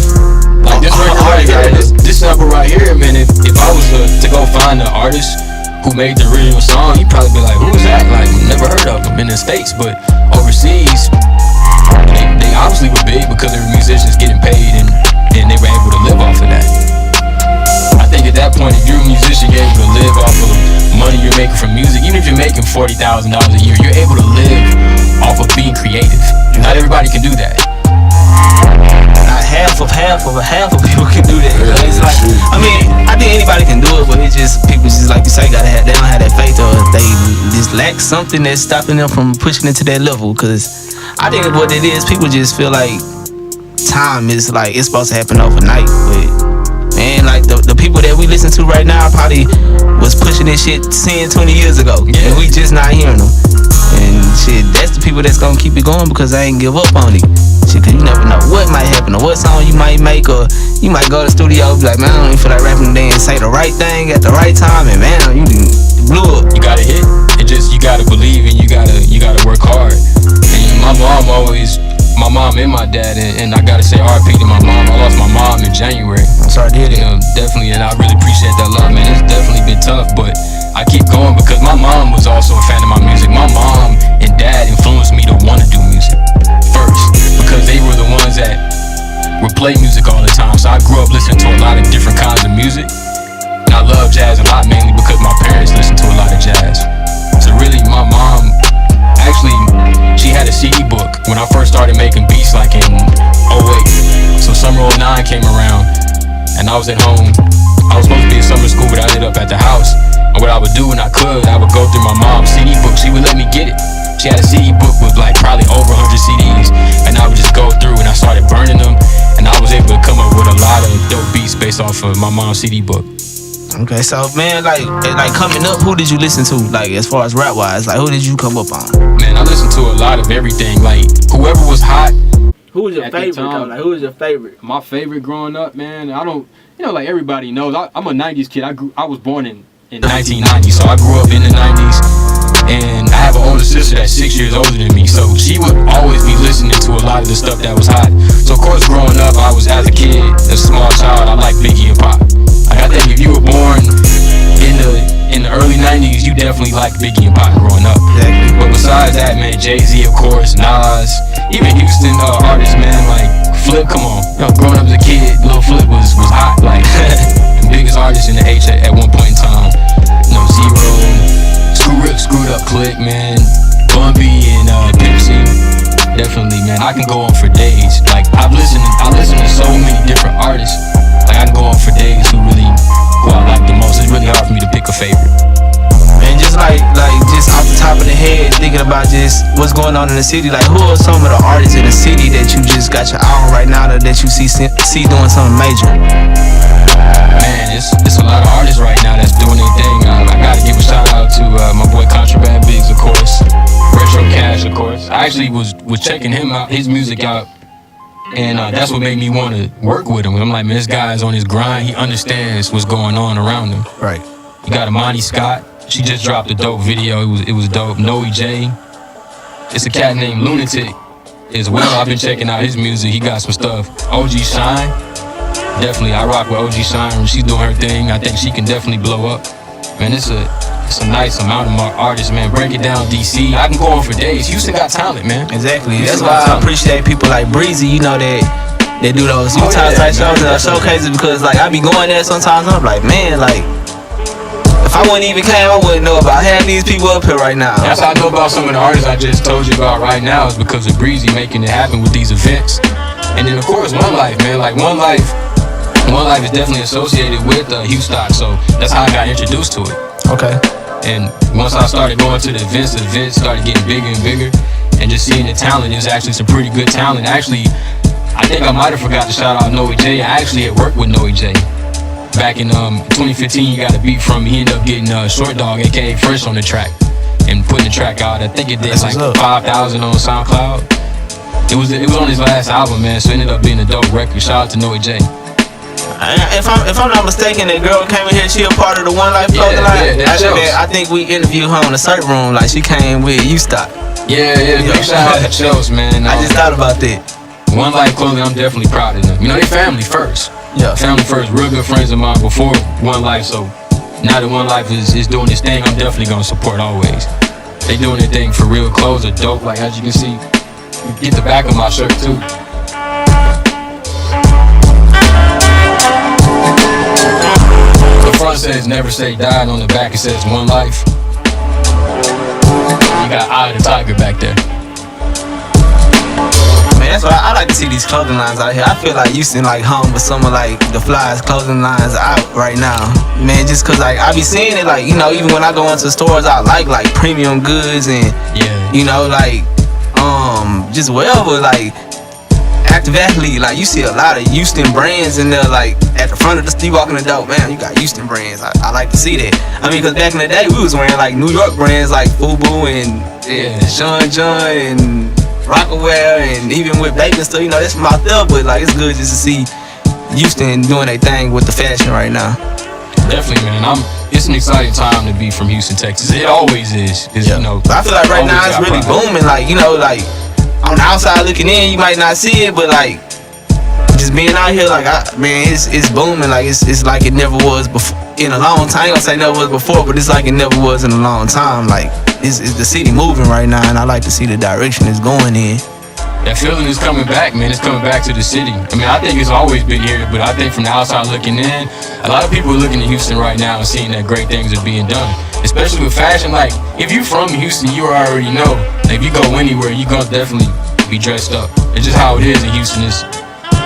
like this record right here, this sample right here, man. If I was to go find an artist who made the original song, you'd probably be like, who's that? Like, never heard of them in the States, but overseas, they obviously were big because they were musicians getting paid and they were able to live off of that. I think at that point, if you're a musician, you're able to live off of money you're making from music. Even if you're making $40,000 a year, you're able to live off of being creative. Not everybody can do that. Not half of people can do that. It's like, I mean, I think anybody can do it, but it's just people just like you say, they don't have that faith, or they just lack something that's stopping them from pushing it to that level. Cause I think what it is, people just feel like time is like it's supposed to happen overnight, but man, like the people that we listen to right now probably was pushing this shit 10, 20 years ago, and we just not hearing them. And shit, that's the people that's gonna keep it going because they ain't give up on it. Shit, cause you never know what might happen or what song you might make, or you might go to the studio and be like, man, I don't even feel like rapping today, and say the right thing at the right time, and man, you blew up. You gotta hit. It just, you gotta believe and you gotta work hard. And my mom and my dad, and I gotta say RIP to my mom. I lost my mom in January. I'm sorry to hear that. You know, definitely, and I really appreciate that love, man. It's definitely been tough, but I keep going because my mom was also a fan of my music. My mom and dad influenced me to want to do music first because they were the ones that would play music all the time. So I grew up listening to a lot of different kinds of music, and I love jazz a lot mainly because my parents listened to a lot of jazz. So really, my mom, actually, she had a CD book when I first started making beats, like in 08. So summer 09 came around, and I was at home I was supposed to be in summer school, but I ended up at the house. And what I would do when I could, I would go through my mom's CD book. She would let me get it. She had a CD book with like probably over 100 CDs, and I would just go through and I started burning them, and I was able to come up with a lot of dope beats based off of my mom's CD book. Okay, so man, like coming up, who did you listen to? Like as far as rap wise, like who did you come up on? Man, I listened to a lot of everything. Like whoever was hot. Who was your At the favorite time, though? Like who was your favorite? My favorite growing up, man. I don't, like everybody knows, I'm a '90s kid. I was born in 1990, so I grew up in the '90s. And I have an older sister that's 6 years older than me, so she would always be listening to a lot of the stuff that was hot. So of course, growing up, I was, as a kid, a small child, I liked Biggie and Pop. Like, I think if you were born in the early '90s, you definitely liked Biggie and Pop growing up. Exactly. But besides that, man, Jay-Z, of course, Nas, even Houston artists, man, like Flip, come on. Growing up as a kid, Lil Flip was hot, like the biggest artist in the H at one point in time. Zero. Screwed Up Click, man, Bumpy and Pimp C. Definitely, man. I can go on for days. Like I listen to so many different artists. Like I can go on for days who I like the most. It's really hard for me to pick a favorite. And just like just off the top of the head, thinking about just what's going on in the city. Like who are some of the artists in the city that you just got your eye on right now that you see doing something major? Man, it's a lot of artists right now that's doing their thing. I gotta give a shout out to my boy Contraband Biggs, of course. Retro Cash, of course. I actually was checking him out, his music out, and that's what made me want to work with him. I'm like, man, this guy's on his grind. He understands what's going on around him. Right. You got Imani Scott. She just dropped a dope video. It was dope. Noe J. It's a cat named Lunatic as well. I've been checking out his music. He got some stuff. OG Shine. Definitely, I rock with OG Shine. When she's doing her thing, I think she can definitely blow up. Man, it's a nice amount of artists, man. Break it down, DC. I can go on for days. Houston got talent, man. Exactly. That's why I appreciate people like Breezy, you know, that they do those Utah type shows and showcases, because like I be going there sometimes and I'm like, man, like if I wouldn't even came, I wouldn't know about half these people up here right now. That's how I know about some of the artists I just told you about right now, is because of Breezy making it happen with these events. And then of course One Life, man. Like One Life is definitely associated with Houston, so that's how I got introduced to it. Okay. And once I started going to the events started getting bigger and bigger, and just seeing the talent. There's actually some pretty good talent. Actually, I think I might have forgot to shout out Noe J. I actually had worked with Noe J. Back in 2015, he got a beat from me. He ended up getting Short Dog, aka Fresh, on the track and putting the track out. I think it did like 5,000 on SoundCloud. It was on his last album, man. So it ended up being a dope record. Shout out to Noe J. If I'm not mistaken, that girl came in here. She a part of the One Life clothing line. I think we interviewed her on the TheSyrupRoom. Like she came with you stock. Yeah. Big shout out to Chelsea, man. I just thought about that. One Life clothing, I'm definitely proud of them. You know, they family first. Yeah. Family first. Real good friends of mine before One Life. So now that One Life is doing this thing, I'm definitely gonna support always. They doing their thing for real. Clothes are dope. Like as you can see, you get the back of my shirt too. The front says never say die, and on the back it says One Life. You got Eye of the Tiger back there. Man, that's why I like to see these clothing lines out here. I feel like Houston like home with some of like the flyest clothing lines out right now. Man, just cause like I be seeing it, like, you know, even when I go into stores, I like premium goods and you know, like just wherever, like active athlete, like you see a lot of Houston brands in there, like at the front of the street walking the door, man, you got Houston brands. I like to see that. I mean, cause back in the day we was wearing like New York brands like FUBU and Sean John and Rockaware, and even with Bacon stuff, you know, that's from out there, but like it's good just to see Houston doing their thing with the fashion right now. Definitely, man. It's an exciting time to be from Houston, Texas. It always is. You know, but I feel like right now it's really booming. Like, you know, like on the outside looking in, you might not see it, but like just being out here, like man, it's booming. Like it's like it never was before in a long time. I ain't gonna say never was before, but it's like it never was in a long time. Like it's the city moving right now, and I like to see the direction it's going in. That feeling is coming back, man. It's coming back to the city. I mean, I think it's always been here, but I think from the outside looking in, a lot of people are looking at Houston right now and seeing that great things are being done. Especially with fashion. Like, if you from Houston, you already know. Like, if you go anywhere, you gonna definitely be dressed up. It's just how it is in Houston.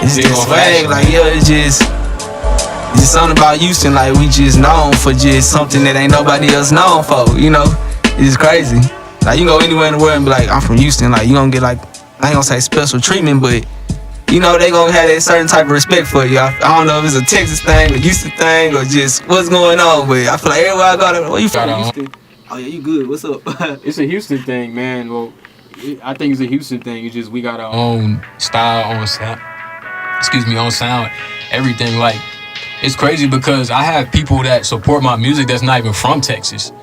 It's just swag, like, yo, it's just something about Houston, like we just known for just something that ain't nobody else known for, you know? It's crazy. Like you can go anywhere in the world and be like, I'm from Houston, like you gonna get like, I ain't gonna say special treatment, but you know they gonna have that certain type of respect for you. I don't know if it's a Texas thing, a Houston thing, or just what's going on, but I feel like everywhere I go, where you from? Houston? Oh yeah, you good, what's up? It's a Houston thing, man. Well, I think it's a Houston thing. It's just we got our own style, own sound. Own sound, everything. Like, it's crazy because I have people that support my music that's not even from Texas.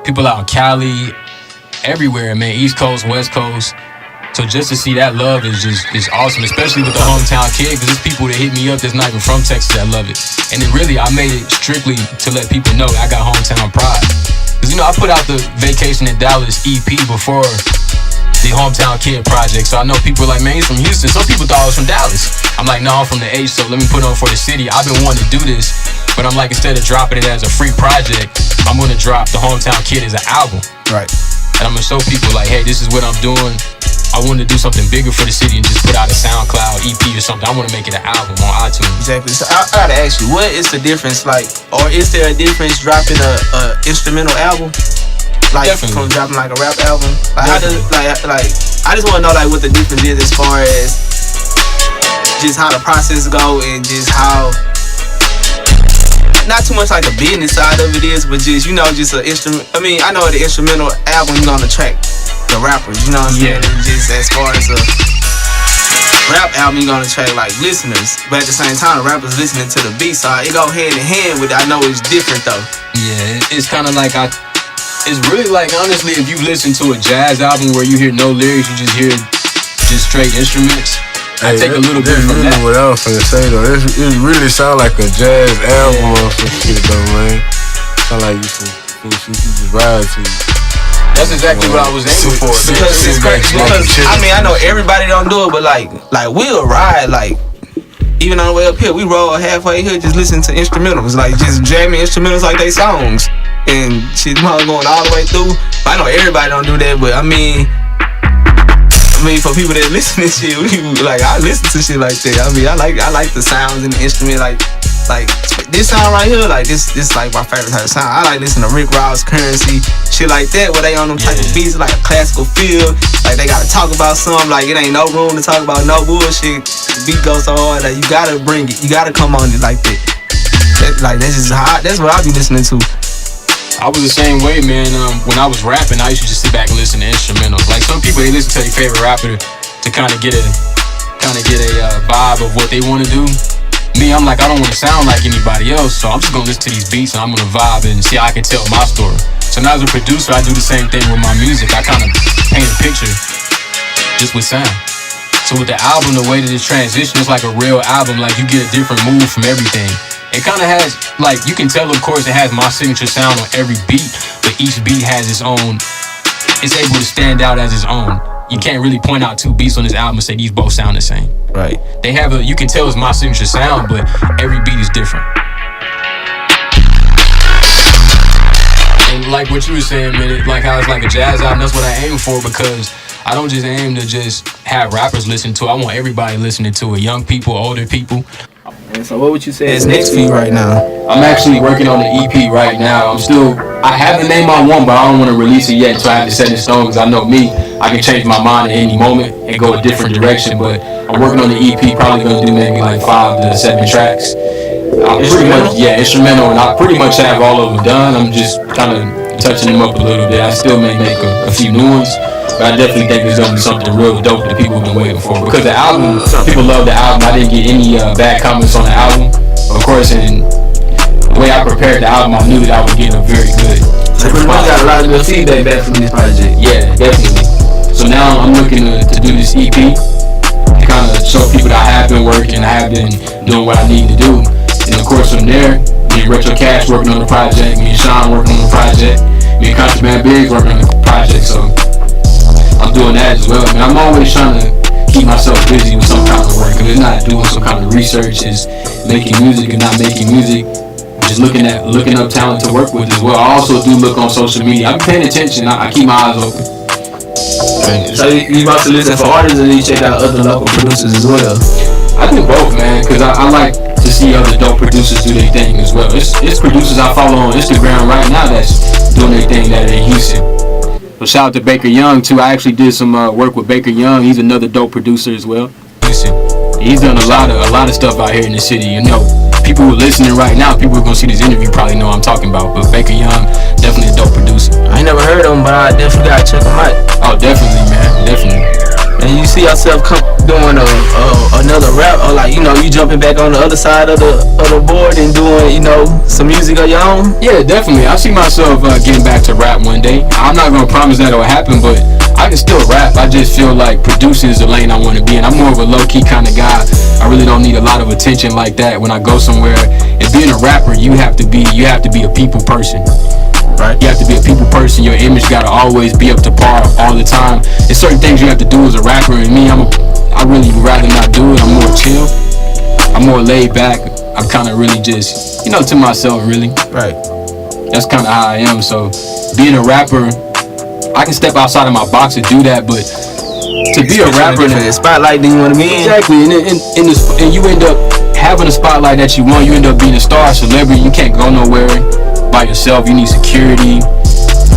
People out in Cali, everywhere, man. East Coast, West Coast. So just to see that love is awesome, especially with the hometown kid, because there's people that hit me up that's not even from Texas that love it. And it really, I made it strictly to let people know I got hometown pride. Because, you know, I put out the Vacation in Dallas EP before the Hometown Kid project, so I know people are like, man, he's from Houston. Some people thought I was from Dallas. I'm like, no, I'm from the H, so let me put on for the city. I've been wanting to do this, but I'm like, instead of dropping it as a free project, I'm gonna drop the Hometown Kid as an album. Right. And I'm gonna show people like, hey, this is what I'm doing. I wanted to do something bigger for the city and just put out a SoundCloud EP or something. I want to make it an album on iTunes. Exactly. So I gotta ask you, what is the difference, like, or is there a difference dropping a instrumental album? Like, definitely. From dropping like a rap album? Like, how does, like, I just want to know like what the difference is as far as just how the process go and just how, not too much like the business side of it is, but just, you know, just an instrument. I mean, I know the instrumental album you're gonna track the rappers, you know what I'm saying? And just as far as a rap album, you're gonna track like listeners, but at the same time, the rappers listening to the beat, so it go hand in hand with it. I know it's different though. Yeah, it's kind of like it's really like, honestly, if you listen to a jazz album where you hear no lyrics, you just hear just straight instruments. I take a little bit from that. What I was gonna say though, it really sound like a jazz album or some shit though, man. Sound like you just ride to. That's exactly what I was aiming for. Because it's crazy. Because I mean, I know everybody don't do it, but like we'll ride like. Even on the way up here, we roll halfway here, just listen to instrumentals, like just jamming instrumentals like they songs, and shit going all the way through. I know everybody don't do that, but I mean, for people that listen to shit, like I listen to shit like that. I mean, I like the sounds and the instrument, like this sound right here, like this like my favorite type of sound. I like listening to Rick Ross, Currency, shit like that, where they on them type of beats, like a classical feel, like they gotta talk about something, like it ain't no room to talk about no bullshit. The beat goes so hard that you gotta bring it, you gotta come on it like that. That's just hot. That's what I be listening to. I was the same way, man. When I was rapping, I used to just sit back and listen to instrumentals. Like some people, they listen to their favorite rapper to kind of get a vibe of what they want to do. Me, I'm like, I don't want to sound like anybody else, so I'm just gonna listen to these beats and I'm gonna vibe and see how I can tell my story. So now as a producer, I do the same thing with my music. I kind of paint a picture just with sound. So with the album, the way that it's transitioned, it's like a real album. Like you get a different mood from everything. It kind of has, like, you can tell, of course, it has my signature sound on every beat, but each beat has its own, it's able to stand out as its own. You can't really point out two beats on this album and say these both sound the same. Right. They have you can tell it's my signature sound, but every beat is different. And like what you were saying, man, like how it's like a jazz album, that's what I aim for, because I don't just aim to just have rappers listen to it. I want everybody listening to it, young people, older people. And so what would you say is next for you right now? I'm actually working on the EP right now. I have the name I want, but I don't want to release it yet until I have it set in stone, because I know me, I can change my mind at any moment and go a different direction. But I'm working on the EP, probably going to do maybe like 5 to 7 tracks. Instrumental, and I pretty much have all of them done. I'm just kind of touching them up a little bit. I still may make a few new ones, but I definitely think there's gonna be something real dope that people have been waiting for. Because the album, people love the album. I didn't get any bad comments on the album. Of course, and the way I prepared the album, I knew that I was getting a very good. So pretty much got a lot of good feedback back from this project. Yeah, definitely. So now I'm looking to do this EP to kind of show people that I have been working, I have been doing what I need to do. And of course from there, me and Retro Cash working on the project, me and Sean working on the project, me and Contraband Biggs working on the project. So I'm doing that as well. I mean, I'm always trying to keep myself busy with some kind of work. If it's not doing some kind of research, it's making music and not making music. Just looking up talent to work with as well. I also do look on social media. I'm paying attention. I keep my eyes open. So you about to listen for artists, and you check out other local producers as well? I do both, man, because I like to see other dope producers do their thing as well. It's producers I follow on Instagram right now that's doing their thing that in Houston. So shout out to Baker Young too. I actually did some work with Baker Young. He's another dope producer as well. He's done a lot of stuff out here in the city. You know, people who are listening right now, people who are gonna see this interview probably know what I'm talking about. But Baker Young, definitely a dope producer. I ain't never heard of him, but I definitely gotta check him out. Oh, definitely, man, definitely. And you see yourself doing another rap, or like, you know, you jumping back on the other side of the board and doing, you know, some music of your own? Yeah, definitely. I see myself getting back to rap one day. I'm not gonna promise that it'll happen, but I can still rap. I just feel like producing is the lane I want to be in. I'm more of a low-key kind of guy. I really don't need a lot of attention like that when I go somewhere. And being a rapper, you have to be a people person. Right? You have to be a people person. Your image gotta always be up to par all the time. There's certain things you have to do as a rapper, and me, I really would rather not do it. I'm more chill. I'm more laid back. I'm kind of really just, you know, to myself, really. Right. That's kind of how I am. So being a rapper, I can step outside of my box and do that, but to be a rapper in the spotlight, then you want to be in. Exactly, and you end up having a spotlight that you want. You end up being a star, celebrity. You can't go nowhere by yourself. You need security.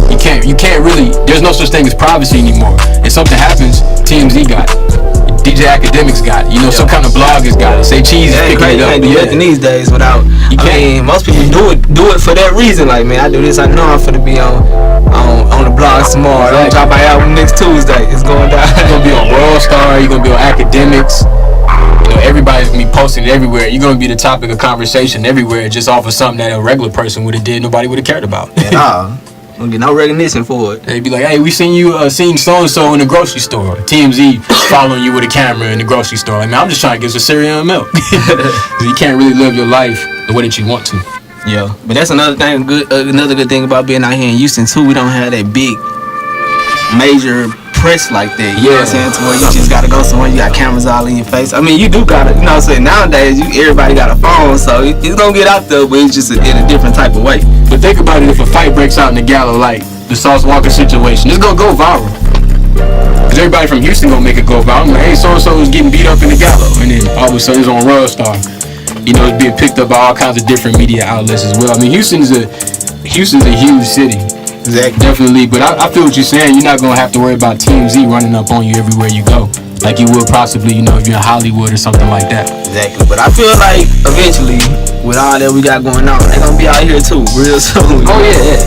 You can't really. There's no such thing as privacy anymore. If something happens, TMZ got it. DJ Academics got it. You know, some kind of blog has got it. Say Cheese is picking it up. You can't do nothing these days without. Most people do it for that reason. Like, man, I do this. I know I'm finna be on the blogs tomorrow. I'm gonna drop my album next Tuesday. It's going down. You're gonna be on World Star. You're gonna be on Academics. You know, everybody's gonna be posting it everywhere. You're gonna be the topic of conversation everywhere, just off of something that a regular person would have did. Nobody would have cared about. Nah. Don't get no recognition for it. They'd be like, hey, we seen you seen so-and-so in the grocery store. TMZ following you with a camera in the grocery store. Like, man, I'm just trying to get some cereal and milk. You can't really live your life the way that you want to. Yeah, but that's another thing. Another good thing about being out here in Houston too. We don't have that big, major press like that. You know what I'm saying? To where you just gotta go somewhere. You got cameras all in your face. I mean, you do gotta. You know what I'm saying? Nowadays, everybody got a phone, so it's gonna get out there, but it's just in a different type of way. But think about it, if a fight breaks out in the Gallo, like the Sauce Walker situation, it's gonna go viral. Cause everybody from Houston gonna make it go viral. I'm like, hey, so-and-so is getting beat up in the Gallo. And then all of a sudden it's on World Star. You know, it's being picked up by all kinds of different media outlets as well. I mean, Houston's a huge city. Exactly. Definitely. But I feel what you're saying. You're not gonna have to worry about TMZ running up on you everywhere you go. Like you would possibly, you know, if you're in Hollywood or something like that. Exactly. But I feel like eventually, with all that we got going on, they're gonna be out here too, real soon. Oh yeah.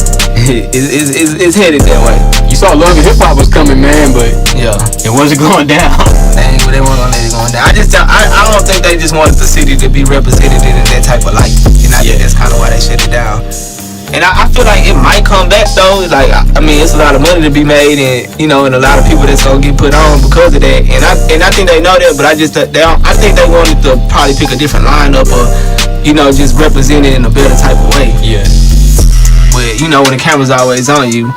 It's headed that way. You saw Love and Hip Hop was coming, man, but yeah, it wasn't going down. They weren't gonna let it going down. I don't think they just wanted the city to be represented in that type of light, and I think that's kind of why they shut it down. And I feel like it might come back though. Like, I mean, it's a lot of money to be made, and you know, and a lot of people that's gonna get put on because of that. And I think they know that, but I think they wanted to probably pick a different lineup, or you know, just represent it in a better type of way. Yeah. But you know, when the camera's always on you,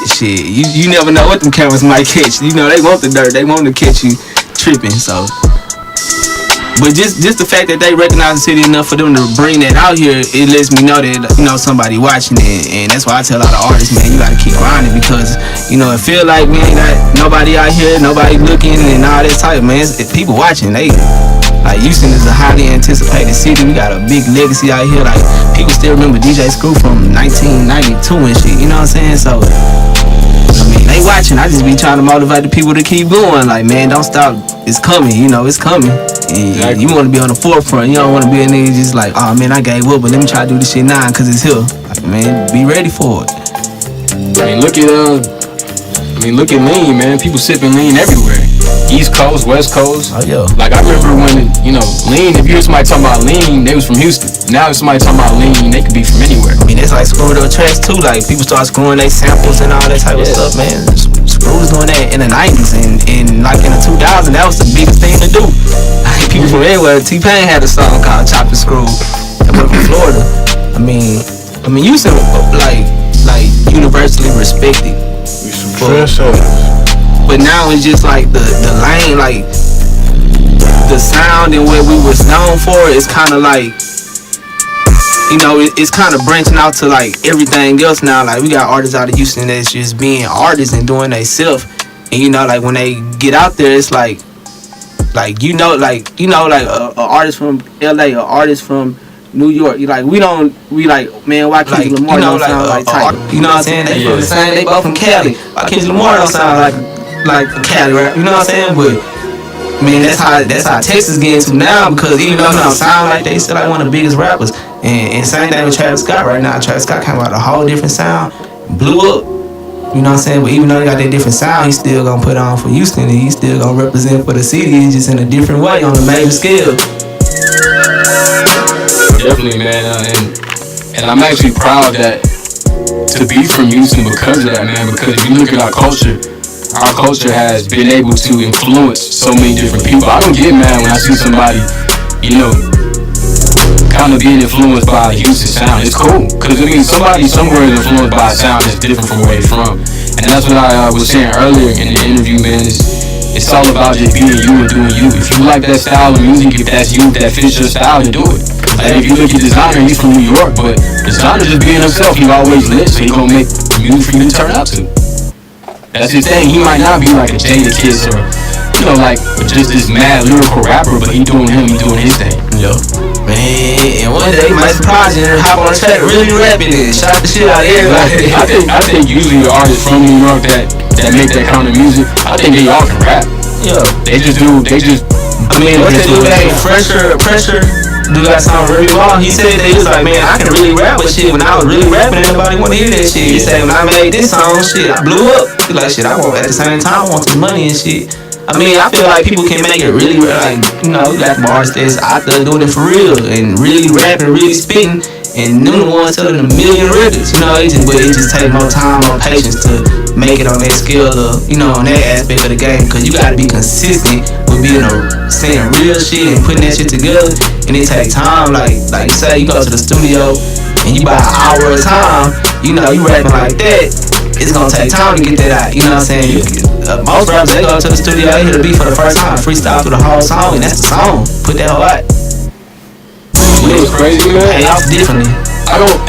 shit, you never know what them cameras might catch. You know, they want the dirt, they want to catch you tripping. So, but just the fact that they recognize the city enough for them to bring that out here, it lets me know that, you know, somebody watching it. And that's why I tell a lot of artists, man, you gotta keep grinding, because you know, it feel like we ain't got nobody out here, nobody looking and all that type, man. If people watching, they like, Houston is a highly anticipated city. We got a big legacy out here. Like, people still remember DJ Screw from 1992 and shit. You know what I'm saying? So, I mean, they watching. I just be trying to motivate the people to keep going. Like, man, don't stop. It's coming. You know, it's coming. And you want to be on the forefront. You don't want to be a nigga just like, oh man, I gave up, but let me try to do this shit now because it's here. Like, man, be ready for it. I mean, look at lean, man. People sipping lean everywhere. East Coast, West Coast. Oh yeah. Like, I remember when, you know, lean, if you hear somebody talking about lean, they was from Houston. Now if somebody talking about lean, they could be from anywhere. I mean, it's like screwed up tracks too. Like, people start screwing their samples and all that type of stuff, man. Screw was doing that in the 90s, and like in the 2000s, that was the biggest thing to do. Like, people from everywhere. T-Pain had a song called Chop and Screw. That went from Florida. I mean, Houston, like universally respected. But now it's just like the lane, like the sound and what we was known for is kind of like, you know, it's kind of branching out to like everything else now. Like, we got artists out of Houston that's just being artists and doing they self. And you know, like when they get out there, it's like like a artist from LA, a artist from New York. You like we like man, why Kendrick Lamar don't sound like Tyler? You know what I'm saying? They from the same. They both from Cali. Why Kendrick Lamar don't sound like a Cali rap? You know what I'm saying? But man, that's how Texas getting to now, because even though they don't sound like they still like one of the biggest rappers. And same thing with Travis Scott right now. Travis Scott came out a whole different sound, blew up. You know what I'm saying? But even though he got that different sound, he's still gonna put on for Houston, and he's still gonna represent for the city. He's just in a different way on a major scale. Definitely, man, and I'm actually proud that to be from Houston because of that, man. Because if you look at our culture has been able to influence so many different people. I don't get mad when I see somebody, you know, kind of being influenced by a Houston sound. It's cool, because I mean, somebody somewhere is influenced by a sound that's different from where they're from. And that's what I was saying earlier in the interview, man. It's all about just being you and doing you. If you like that style of music, if that's you, if that fits your style, then do it. Like if you look at Designer, he's from New York, but Designer just being himself. He always lit, so he gonna make music for you to turn up to. That's his thing. He might not be like a Jadakiss or, you know, like just this mad lyrical rapper, but he doing him, he doing his thing. Yo, man, and one day he might surprise you and hop on the track really rapping it, shout the shit out of everybody. I think usually the artists from New York that make that kind of music, I think they all can rap. Yeah, they just I mean, what they do, they pressure. Do that sound really long? He said that he was like, man, I can really rap with shit. When I was really rapping, nobody want to hear that shit. He said when I made this song, shit, I blew up. He like, shit, I want at the same time, I want some money and shit. I mean, I feel like people can make it really, like, you know, you got artists that's out there doing it for real and really rapping, really spitting, and them the ones selling a million records. You know, it just takes more time, more patience to make it on that skill of, you know, on that aspect of the game, because you got to be consistent with being saying real shit and putting that shit together, and it takes time. Like you say, you go to the studio and you buy an hour at a time. You know, you rapping like that, it's gonna take time to get that out. You know what I'm saying? Most rappers, they go to the studio, they hear the beat for the first time, freestyle through the whole song, and that's the song. Put that whole out. You know what's crazy, man? Pay off differently.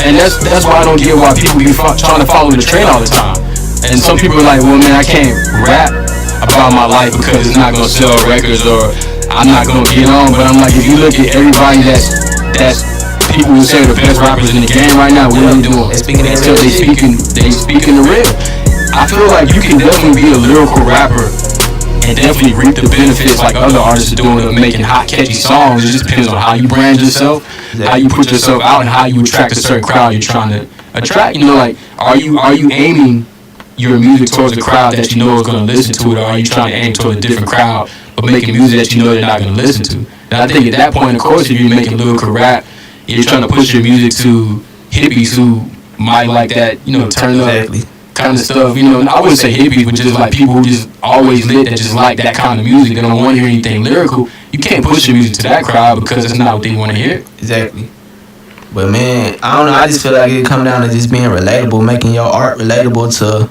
And that's why I don't get why people be trying to follow the trend all the time. And some people are like, well, man, I can't rap about my life because it's not gonna sell records or I'm not gonna get on. But I'm like, if you look at everybody that's people who say the best rappers in the game right now, what are they doing? They speaking the real. I feel like you can definitely be a lyrical rapper and definitely reap the benefits like other artists are doing of making hot, catchy songs. It just depends on how you brand yourself, how you put yourself out, and how you attract a certain crowd you're trying to attract. You know, like, are you aiming your music towards the crowd that you know is going to listen to it, or are you trying to aim toward a different crowd but making music that you know they're not going to listen to? And I think at that point, of course, if you're making lyrical rap, you're trying to push your music to hippies who might like that, you know, turn up kind of stuff. You know, I wouldn't say hippies, but just like people who just always lit that just like that kind of music. They don't want to hear anything lyrical. You can't push your music to that crowd because it's not what they want to hear. Exactly. But man, I don't know, I just feel like it come down to just being relatable, making your art relatable to,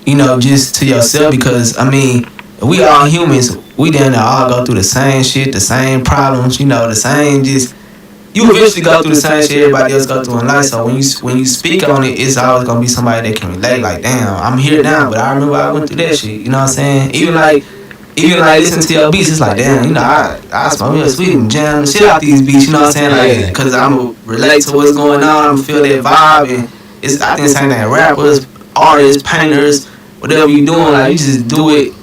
you know, just to yourself, because I mean, we all humans, we done all go through the same shit, the same problems, you know, the same just, you eventually go through the same shit everybody else go through in life. So when you speak on it, it's always gonna be somebody that can relate. Like, damn, I'm here now, but I remember I went through that shit. You know what I'm saying? Even like listening to your beats, it's like, damn, you know, I smoke real sweet and jam the shit out these beats. You know what I'm saying? Like, cause I'm relate to what's going on. I'm feel that vibe, and it's, I think, same thing. Rappers, artists, painters, whatever you doing, like, you just do it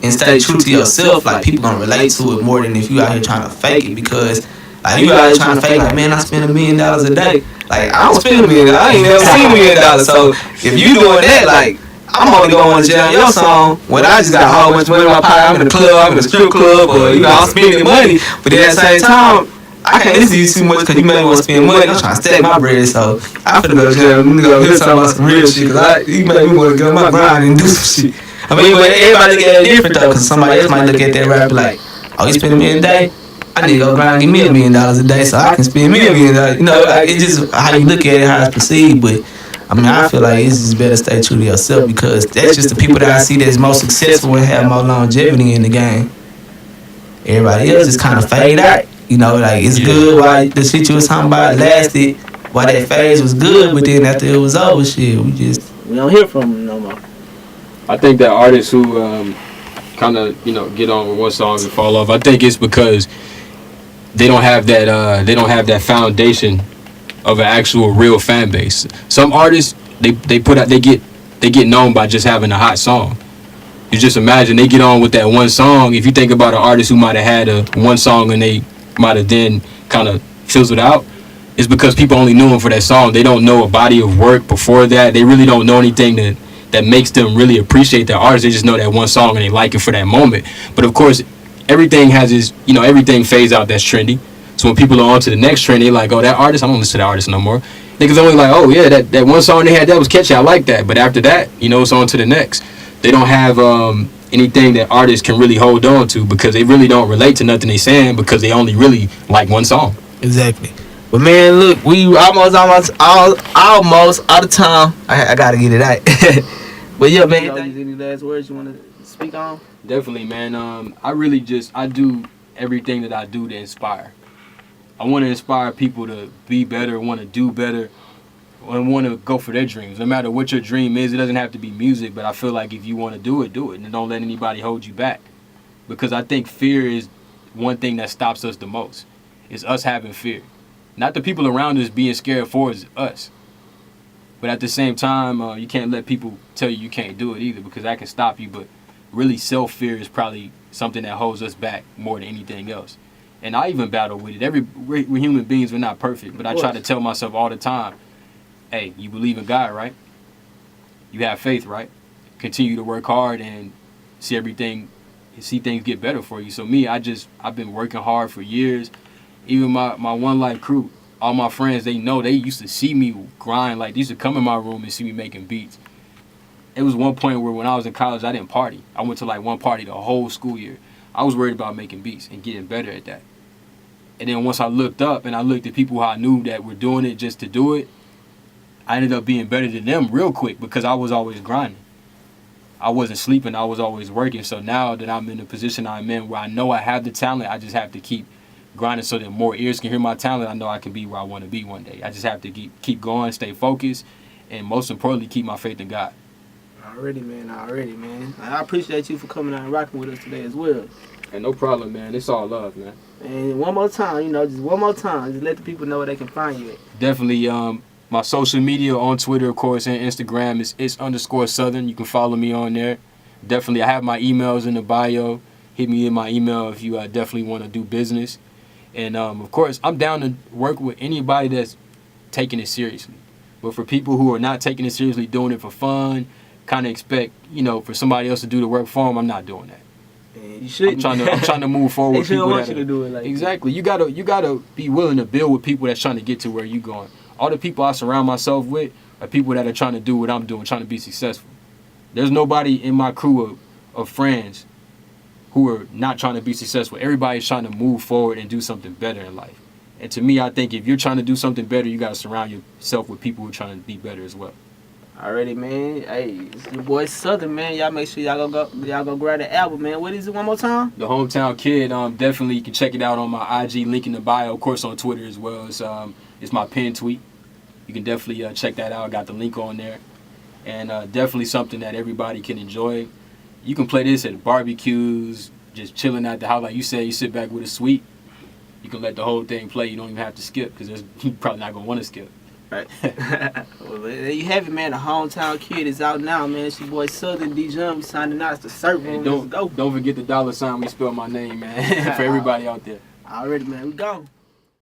and stay true to yourself. Like, people gonna relate to it more than if you out here trying to fake it, because like, you out here trying to fake, like, man, I spend $1 million a day. Like, I don't spend $1 million. I ain't never seen $1 million. So if you doing that, like, I'm only gonna want to jam your song when I just got a whole bunch of money in my pocket. I'm in the club, I'm in the strip club, or, you know, I'm spending money. But then at the same time, I can't listen to you too much because you may want to spend money. I'm trying to stack my bread, so I finna go jam. I'm gonna go here talking about some real shit, because you made me want to get on my grind and do some shit. I mean, but everybody look at it different though, because somebody else might look at that rap like, oh, you spend $1 million a day? I need to go grind and give me $1 million a day so I can spend me $1 million. You know, like, it's just how you look at it, how it's perceived. But I mean, I feel like it's just better stay true to yourself, because that's just the people that I see that's most successful and have more longevity in the game. Everybody else just kind of fade out. You know, like, it's good while the shit you was talking about lasted, while that phase was good, but then after it was over, shit, we don't hear from them no more. I think that artists who kind of get on with one song and fall off. I think it's because they don't have that foundation of an actual real fan base. Some artists they get known by just having a hot song. You just imagine they get on with that one song. If you think about an artist who might have had a one song and they might have then kind of fizzled out, it's because people only knew him for that song. They don't know a body of work before that. They really don't know anything that makes them really appreciate that artist. They just know that one song and they like it for that moment. But of course, everything has its, everything fades out that's trendy. So when people are on to the next trend, they like, oh, that artist, I don't listen to that artist no more. Niggas only like, oh yeah, that one song they had that was catchy, I like that. But after that, it's on to the next. They don't have anything that artists can really hold on to because they really don't relate to nothing they saying because they only really like one song. Exactly. But man, look, we almost out of time. I gotta get it out. But yeah, man. Any last words you want to speak on? Definitely, man. I do everything that I do to inspire. I want to inspire people to be better, want to do better, and want to go for their dreams. No matter what your dream is, it doesn't have to be music, but I feel like if you want to do it, and don't let anybody hold you back. Because I think fear is one thing that stops us the most. It's us having fear. Not the people around us being scared for us. But at the same time, you can't let people tell you can't do it either because that can stop you. But really, self-fear is probably something that holds us back more than anything else. And I even battle with it. We're human beings, we're not perfect. But I try to tell myself all the time, hey, you believe in God, right? You have faith, right? Continue to work hard and see things get better for you. So me, I've been working hard for years. Even my One Life crew, all my friends, they know, they used to see me grind. Like, they used to come in my room and see me making beats. It was one point where when I was in college, I didn't party. I went to like one party the whole school year. I was worried about making beats and getting better at that. And then once I looked up and I looked at people who I knew that were doing it just to do it, I ended up being better than them real quick because I was always grinding. I wasn't sleeping, I was always working. So now that I'm in the position I'm in where I know I have the talent, I just have to keep grinding so that more ears can hear my talent. I know I can be where I want to be one day. I just have to keep going, stay focused, and most importantly, keep my faith in God. Already, man. I appreciate you for coming out and rocking with us today as well. And no problem, man. It's all love, man. And one more time, just one more time, just let the people know where they can find you at. Definitely, my social media on Twitter, of course, and Instagram is _Southern. You can follow me on there. Definitely, I have my emails in the bio. Hit me in my email if you definitely want to do business. And, of course, I'm down to work with anybody that's taking it seriously. But for people who are not taking it seriously, doing it for fun, kind of expect, for somebody else to do the work for them, I'm not doing that. Man, you should. I'm trying to move forward. They shouldn't want you to do it like exactly. You gotta be willing to build with people that's trying to get to where you going. All the people I surround myself with are people that are trying to do what I'm doing, trying to be successful. There's nobody in my crew of friends who are not trying to be successful. Everybody's trying to move forward and do something better in life. And to me, I think if you're trying to do something better, you got to surround yourself with people who are trying to be better as well. Already, man. Hey, it's your boy Southern, man. Y'all make sure y'all go grab the album, man. What is it one more time? The Hometown Kid. Definitely you can check it out on my IG link in the bio. Of course, on Twitter as well. It's my pinned tweet. You can definitely check that out. I got the link on there. And definitely something that everybody can enjoy. You can play this at barbecues, just chilling at the house. Like you said, you sit back with a sweet. You can let the whole thing play. You don't even have to skip because you're probably not going to want to skip. Right. Well, there you have it, man. The Hometown Kid is out now, man. It's your boy Southern Dijon. We signing out. It's the TheSyrupRoom. Don't forget the $sign when you spell my name, man. For everybody out there. Already, man. We gone.